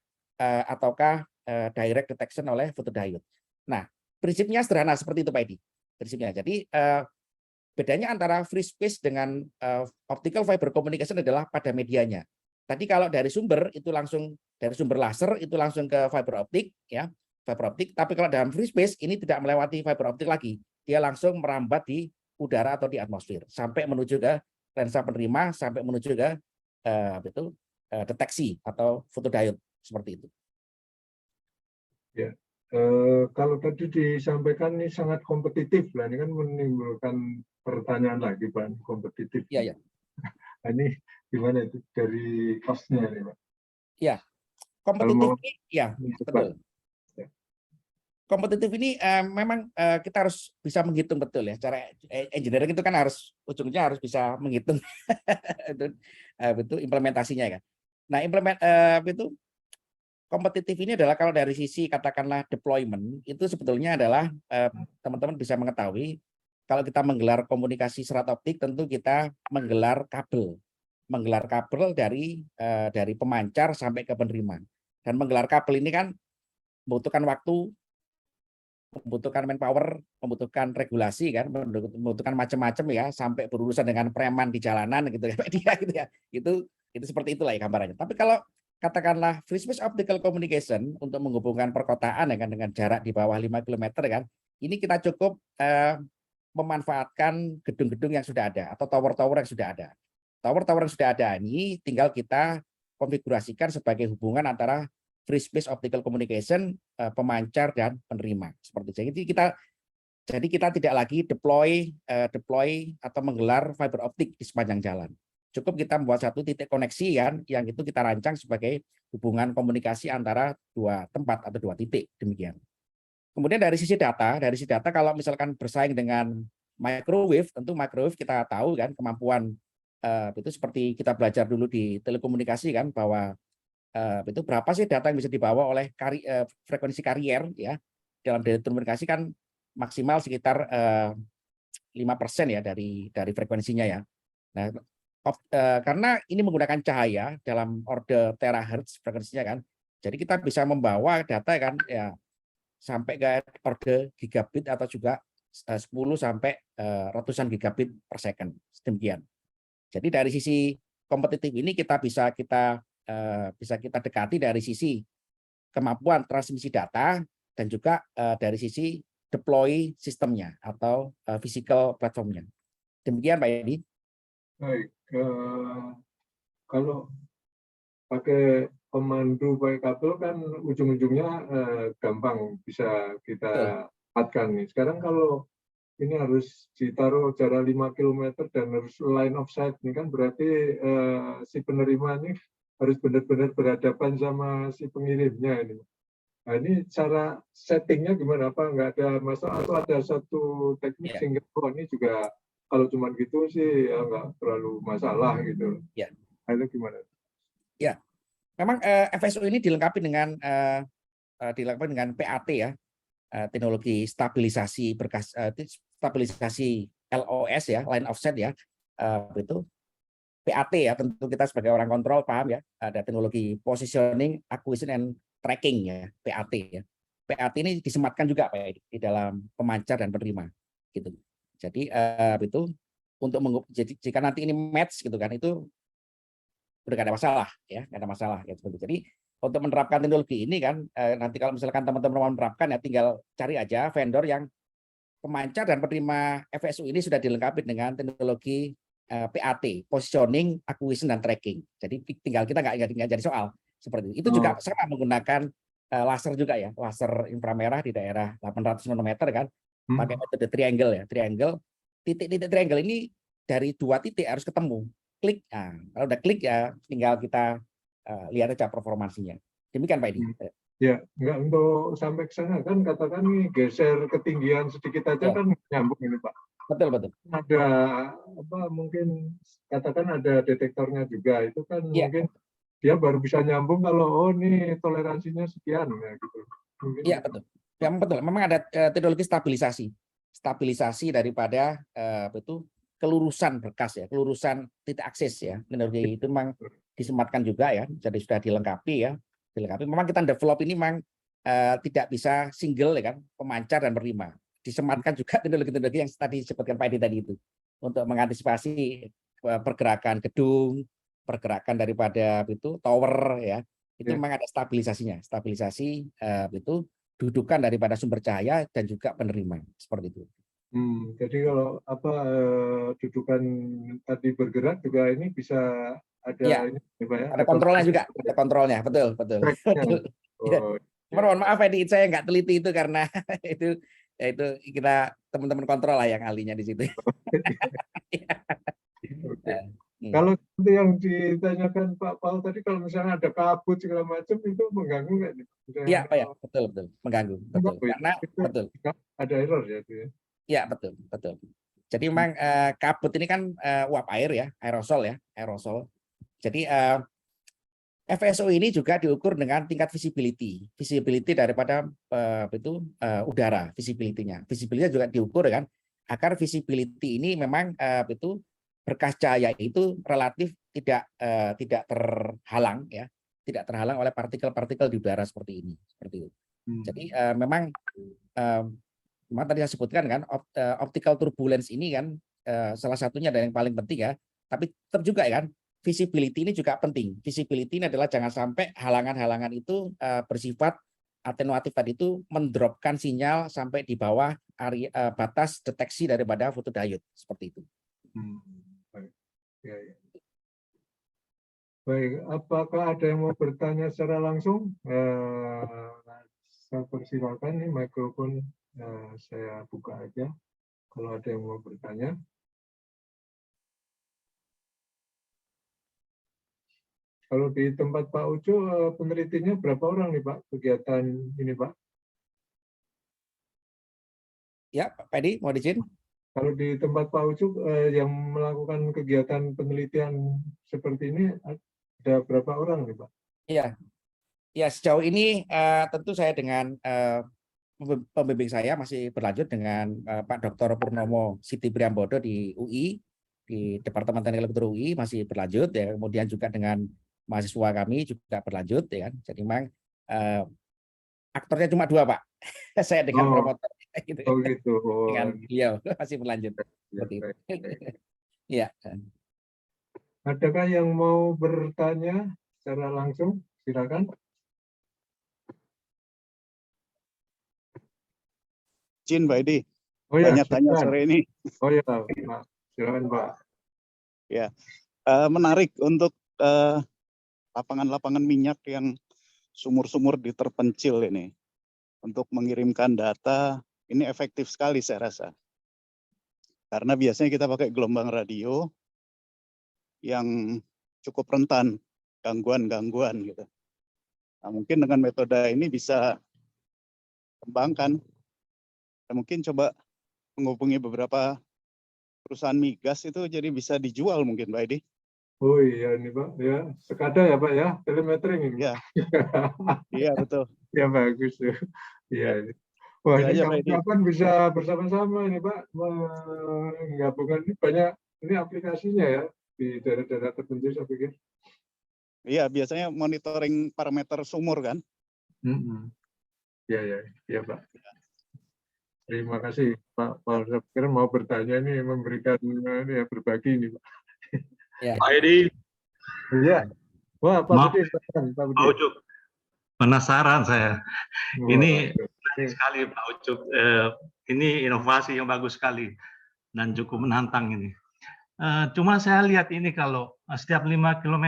direct detection oleh photodiode. Nah, prinsipnya sederhana seperti itu Pak Edi. Prinsipnya. Jadi bedanya antara free space dengan optical fiber communication adalah pada medianya. Tadi kalau dari sumber itu langsung dari sumber laser itu langsung ke fiber optik ya, fiber optik. Tapi kalau dalam free space ini tidak melewati fiber optik lagi, dia langsung merambat di udara atau di atmosfer sampai menuju ke lensa penerima sampai menuju ke deteksi atau fotodiode seperti itu. Ya, kalau tadi disampaikan ini sangat kompetitif lah, ini kan menimbulkan pertanyaan lagi Pak, kompetitif. Iya, ya. Ini gimana itu dari cost-nya nih Pak? Ya, kompetitif ini, ya betul. Kompetitif ini memang kita harus bisa menghitung betul ya. Cara engineering itu kan harus ujungnya harus bisa menghitung itu implementasinya kan. Nah, itu kompetitif ini adalah kalau dari sisi katakanlah deployment itu sebetulnya adalah teman-teman bisa mengetahui kalau kita menggelar komunikasi serat optik tentu kita menggelar kabel dari pemancar sampai ke penerima. Dan menggelar kabel ini kan membutuhkan waktu, membutuhkan manpower, membutuhkan regulasi kan, membutuhkan macam-macam ya, sampai berurusan dengan preman di jalanan gitu ya, gitu ya. Itu seperti itulah ya gambarannya. Tapi kalau katakanlah free space optical communication untuk menghubungkan perkotaan ya kan dengan jarak di bawah 5 km kan, ini kita cukup memanfaatkan gedung-gedung yang sudah ada atau tower-tower yang sudah ada. Tower-tower yang sudah ada ini tinggal kita konfigurasikan sebagai hubungan antara free space optical communication, pemancar dan penerima seperti itu. Jadi kita tidak lagi deploy atau menggelar fiber optik di sepanjang jalan. Cukup kita membuat satu titik koneksi kan, yang itu kita rancang sebagai hubungan komunikasi antara dua tempat atau dua titik demikian. Kemudian dari sisi data kalau misalkan bersaing dengan microwave, tentu microwave kita tahu kan kemampuan itu seperti kita belajar dulu di telekomunikasi kan bahwa itu berapa sih data yang bisa dibawa oleh frekuensi karier ya dalam telekomunikasi kan maksimal sekitar 5% ya dari frekuensinya ya. Nah, karena ini menggunakan cahaya dalam orde terahertz frekuensinya kan, jadi kita bisa membawa data kan ya sampai ke orde gigabit atau juga 10 sampai ratusan gigabit per second demikian. Jadi dari sisi kompetitif ini kita bisa kita dekati dari sisi kemampuan transmisi data dan juga dari sisi deploy sistemnya atau physical platformnya. Demikian Pak Edi. Baik, kalau pakai pemandu pakai kabel kan ujung-ujungnya gampang bisa kita dapatkan nih. Sekarang kalau ini harus ditaruh jarak 5 km dan harus line of sight, ini kan berarti si penerima ini harus benar-benar berhadapan sama si pengirimnya ini. Nah, ini cara settingnya gimana? Apa nggak ada masalah atau ada satu teknik sehingga ini juga kalau cuma gitu sih ya nggak terlalu masalah gitu. Ya. Nah, itu gimana? Ya, memang FSO ini dilengkapi dengan PAT ya, teknologi stabilisasi berkas, stabilisasi LOS ya, line of sight ya, itu PAT ya, tentu kita sebagai orang kontrol paham ya, ada teknologi positioning, acquisition and tracking ya, PAT ya. PAT ini disematkan juga Pak di dalam pemancar dan penerima gitu. Jadi itu untuk jadi jika nanti ini match gitu kan, itu udah gak ada masalah ya, gak ada masalah ya seperti itu. Jadi untuk menerapkan teknologi ini kan nanti kalau misalkan teman-teman mau menerapkan ya tinggal cari aja vendor yang pemancar dan penerima FSU ini sudah dilengkapi dengan teknologi PAT, positioning, acquisition dan tracking. Jadi tinggal kita nggak jadi soal seperti itu. Itu juga sama menggunakan laser juga ya, laser inframerah di daerah 800 nanometer kan, pakai metode triangle ya, titik-titik triangle ini dari dua titik harus ketemu, klik. Nah, kalau udah klik ya tinggal kita lihat aja performansinya. Demikian Pak Edi. Ya, nggak untuk sampai ke sana kan katakan nih geser ketinggian sedikit aja ya. Kan nyambung ini Pak. Betul. Ada apa mungkin katakan ada detektornya juga itu kan ya. Mungkin dia baru bisa nyambung kalau oh ini toleransinya sekian ya gitu. Iya betul. Ya betul, memang ada teknologi stabilisasi daripada itu kelurusan berkas ya, kelurusan titik akses ya. Teknologi itu memang disematkan juga ya, jadi sudah dilengkapi ya, dilengkapi. Memang kita develop ini memang tidak bisa single ya kan, pemancar dan berlima. Disematkan juga teknologi-teknologi yang tadi disebutkan Pak Edi tadi itu untuk mengantisipasi pergerakan gedung, pergerakan daripada itu tower ya. Itu memang ada stabilisasi itu dudukan daripada sumber cahaya dan juga penerima seperti itu. Jadi kalau dudukan tadi bergerak juga ini bisa ada ya, ini ya, Pak ya? ada kontrolnya juga, ada kontrolnya, betul. Oh, Mohon maaf Edi, saya nggak teliti itu karena itu kita teman-teman kontrol lah yang ahlinya di situ. Oke. Kalau seperti yang ditanyakan Pak Paul tadi, kalau misalnya ada kabut segala macam itu mengganggu nggak nih? Iya Pak ya, betul mengganggu, betul. Karena betul. Ada error ya itu ya. Iya betul. Jadi memang kabut ini kan uap air ya, aerosol. Jadi FSO ini juga diukur dengan tingkat visibility daripada udara, visibility-nya. Visibility juga diukur kan, agar visibility ini memang itu berkas cahaya itu relatif tidak terhalang ya, tidak terhalang oleh partikel-partikel di udara seperti ini, seperti itu. Jadi memang tadi saya sebutkan kan optical turbulence ini kan salah satunya dan yang paling penting ya, tapi tetap juga ya kan visibility ini juga penting. Visibility ini adalah jangan sampai halangan-halangan itu bersifat atenuatif tadi itu mendropkan sinyal sampai di bawah area batas deteksi daripada fotodiode seperti itu. Baik. Ya. Baik, apakah ada yang mau bertanya secara langsung? Saya persilakan nih mikrofon saya buka aja. Kalau ada yang mau bertanya. Kalau di tempat Pak Ucu, penelitinya berapa orang nih Pak kegiatan ini Pak? Ya, Pak Edi, mau izin? Kalau di tempat Pak Ucu yang melakukan kegiatan penelitian seperti ini, ada berapa orang nih Pak? Iya, ya sejauh ini tentu saya dengan pembimbing saya masih berlanjut dengan Pak Dr. Purnomo Siti Priambodo di UI, di Departemen Teknik Elektro UI masih berlanjut ya, kemudian juga dengan mahasiswa kami juga berlanjut ya kan. Jadi memang aktornya cuma 2 Pak. Saya dengan promotor gitu. Oh gitu. Dengan beliau masih berlanjut seperti itu. Iya. Adakah yang mau bertanya secara langsung? Silakan. Izin Pak Edi, Oh ya, banyak tanya sore ini. Oh ya, Pak. Silakan Pak. Ya, menarik untuk lapangan-lapangan minyak yang sumur-sumur di terpencil ini untuk mengirimkan data ini efektif sekali saya rasa. Karena biasanya kita pakai gelombang radio yang cukup rentan gangguan-gangguan gitu. Nah, mungkin dengan metode ini bisa kembangkan. Mungkin coba menghubungi beberapa perusahaan migas itu jadi bisa dijual mungkin Pak Edi. Oh iya ini Pak ya, sekada ya Pak ya, telemetering ini. Ya. Iya betul. Ya bagus ya. Iya. Wah ini kapan bisa bersama-sama ini Pak menggabungkan ini banyak ini aplikasinya ya di daerah-daerah terpencil saya pikir. Iya biasanya monitoring parameter sumur kan. Ya Pak. Terima kasih Pak Paul. Saya pikir mau bertanya ini memberikan ini ya berbagi ini Pak. Ya. Pak Edi. Iya. Wah Pak Budi. Pak Ucup. Penasaran saya. Ini sekali Pak Ucup. Ini inovasi yang bagus sekali dan cukup menantang ini. Cuma saya lihat ini kalau setiap 5 km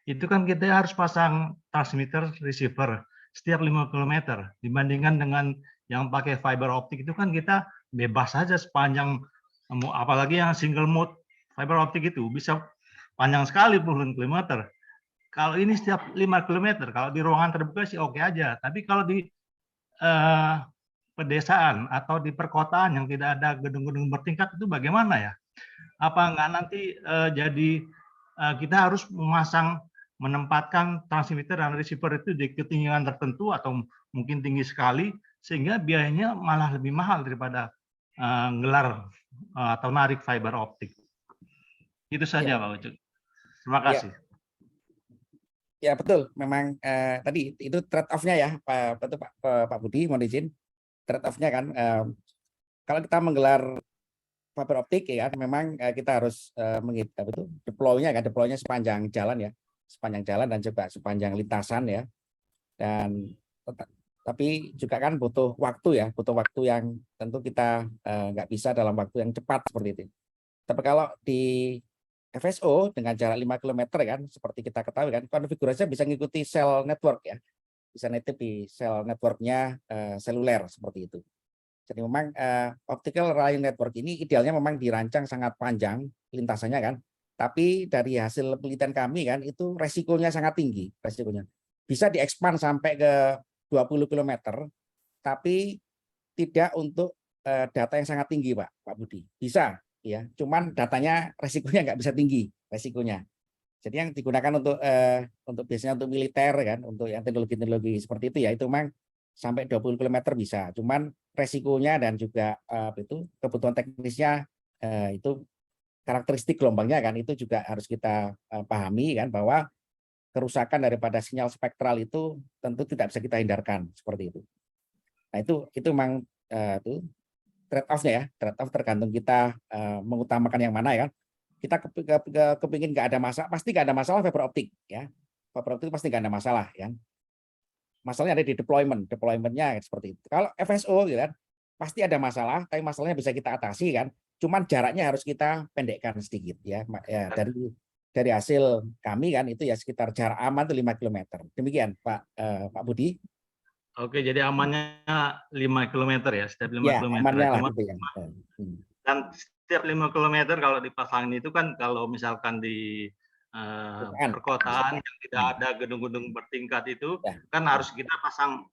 itu kan kita harus pasang transmitter receiver setiap 5 km dibandingkan dengan yang pakai fiber optik itu kan kita bebas saja sepanjang, apalagi yang single mode fiber optik itu bisa panjang sekali puluhan kilometer. Kalau ini setiap 5 km, kalau di ruangan terbuka sih oke aja. Tapi kalau di pedesaan atau di perkotaan yang tidak ada gedung-gedung bertingkat itu bagaimana ya? Apa enggak nanti jadi kita harus menempatkan transmitter dan receiver itu di ketinggian tertentu atau mungkin tinggi sekali sehingga biayanya malah lebih mahal daripada gelar atau narik fiber optik. Itu saja Pak Ucup. Terima kasih. Ya betul, memang tadi itu trade off-nya ya Pak Budi, mohon izin. Trade off-nya kan kalau kita menggelar fiber optik ya memang kita harus deploy-nya sepanjang jalan ya, sepanjang jalan dan juga sepanjang lintasan ya. Dan tapi juga kan butuh waktu yang tentu kita nggak bisa dalam waktu yang cepat seperti itu. Tapi kalau di FSO dengan jarak 5 km kan, seperti kita ketahui kan, konfigurasinya bisa mengikuti sel network ya, bisa native di sel networknya seluler seperti itu. Jadi memang optical rail network ini idealnya memang dirancang sangat panjang lintasannya kan, tapi dari hasil penelitian kami kan itu resikonya sangat tinggi, resikonya bisa diekspand sampai ke 20 km, tapi tidak untuk data yang sangat tinggi Pak Budi. Bisa ya, cuman datanya resikonya nggak bisa tinggi resikonya. Jadi yang digunakan untuk biasanya untuk militer kan, untuk yang teknologi seperti itu ya, itu memang sampai 20 km bisa. Cuman resikonya dan juga itu kebutuhan teknisnya itu karakteristik gelombangnya kan itu juga harus kita pahami kan, bahwa kerusakan daripada sinyal spektral itu tentu tidak bisa kita hindarkan seperti itu. Nah itu memang itu trade off-nya ya, trade off tergantung kita mengutamakan yang mana ya kan. Kita kepingin nggak ada masalah, pasti nggak ada masalah fiber optik ya. Fiber optik pasti nggak ada masalah ya. Masalahnya ada di deployment-nya seperti itu. Kalau FSO gitu kan, pasti ada masalah, tapi masalahnya bisa kita atasi kan. Cuman jaraknya harus kita pendekkan sedikit ya. Dari hasil kami kan itu ya sekitar jarak aman itu 5 km. Demikian Pak Budi. Oke, jadi amannya 5 km ya, setiap 5 km. Amannya lah gitu ya. Dan setiap 5 km kalau dipasangin itu kan kalau misalkan di perkotaan yang tidak ada gedung-gedung bertingkat itu kan harus kita pasang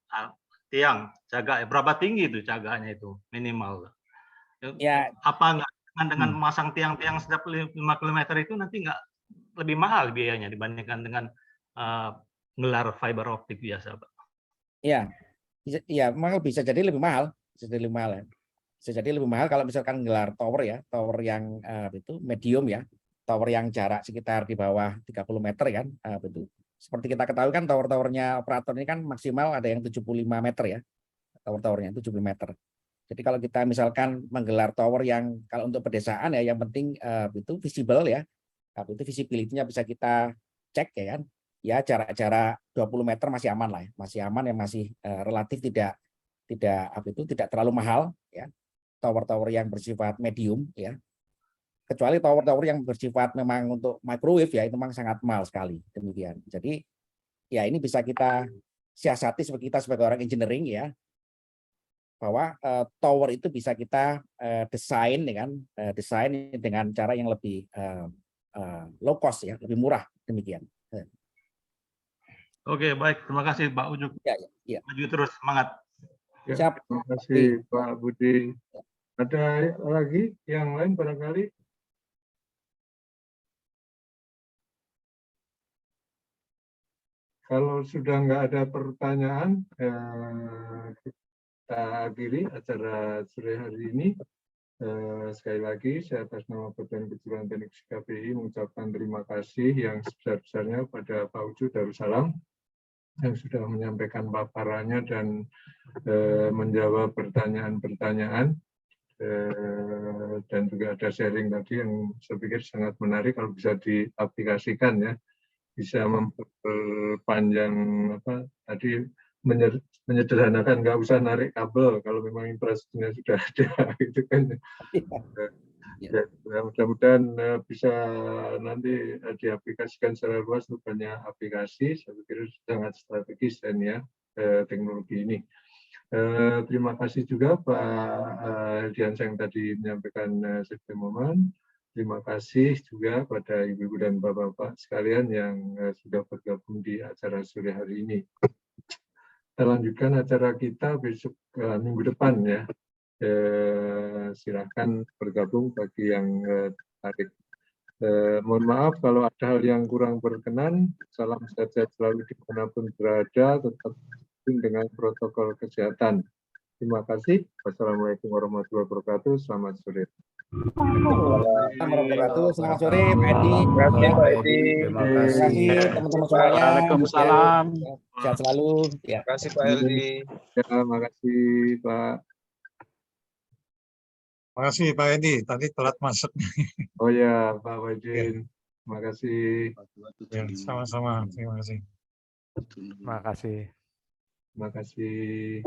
tiang jaga. Berapa tinggi itu jaganya itu minimal? Ya. Apa enggak dengan memasang tiang-tiang setiap 5 km itu nanti enggak lebih mahal biayanya dibandingkan dengan gelar fiber optik biasa, Pak? Iya, memang bisa jadi lebih mahal, Bisa jadi lebih mahal kalau misalkan gelar tower ya, tower yang itu medium ya, tower yang jarak sekitar di bawah 30 meter kan, betul. Seperti kita ketahui kan tower-towernya operator ini kan maksimal ada yang 75 meter ya, tower-towernya 70 meter. Jadi kalau kita misalkan menggelar tower yang kalau untuk pedesaan ya, yang penting itu visible ya, itu visibility-nya bisa kita cek ya kan. Ya jarak-jarak 20 meter masih aman lah ya. Masih aman yang masih relatif tidak terlalu mahal ya. Tower-tower yang bersifat medium ya. Kecuali tower-tower yang bersifat memang untuk microwave ya, itu memang sangat mahal sekali. Demikian. Jadi ya ini bisa kita siasati sebagai kita sebagai orang engineering ya, bahwa tower itu bisa kita desain dengan cara yang lebih low cost ya, lebih murah demikian. Oke, baik. Terima kasih Pak Ucup. Ya. Maju terus, semangat. Ya, terima kasih Pak Budi. Ada lagi yang lain barangkali? Kalau sudah nggak ada pertanyaan, kita akhiri acara sore hari ini. Sekali lagi, saya atas nama Badan Kejuruan Teknik KPI mengucapkan terima kasih yang sebesar-besarnya pada Pak Ucup Darussalam yang sudah menyampaikan paparannya dan menjawab pertanyaan-pertanyaan, dan juga ada sharing tadi yang saya pikir sangat menarik kalau bisa diaplikasikan ya, bisa memperpanjang tadi menyederhanakan, nggak usah narik kabel kalau memang infrastrukturnya sudah ada gitu kan. Ya, mudah-mudahan bisa nanti diaplikasikan secara luas untuk banyak aplikasi. Saya pikir sangat strategis dan ya teknologi ini. Terima kasih juga Pak Diansa yang tadi menyampaikan sistem momen. Terima kasih juga pada ibu-ibu dan bapak-bapak sekalian yang sudah bergabung di acara sore hari ini. Kita lanjutkan acara kita besok minggu depan ya. Silakan bergabung bagi yang tertarik. Mohon maaf kalau ada hal yang kurang berkenan. Salam sehat selalu dimanapun berada, tetap dengan protokol kesehatan. Terima kasih. Wassalamualaikum warahmatullahi wabarakatuh. Selamat sore. Assalamualaikum. Selamat sore Pak Edi. Terima kasih Ya, Pak Edi. terima kasih teman-teman semuanya. Waalaikumsalam. Ya, sehat selalu. Ya. Terima kasih Pak Eldi. Ya, makasih Pak. Makasih Pak Edi, tadi telat masuk. Oh ya, Pak Wajin. Terima kasih. Ya, sama-sama, terima kasih. Terima kasih. Terima kasih.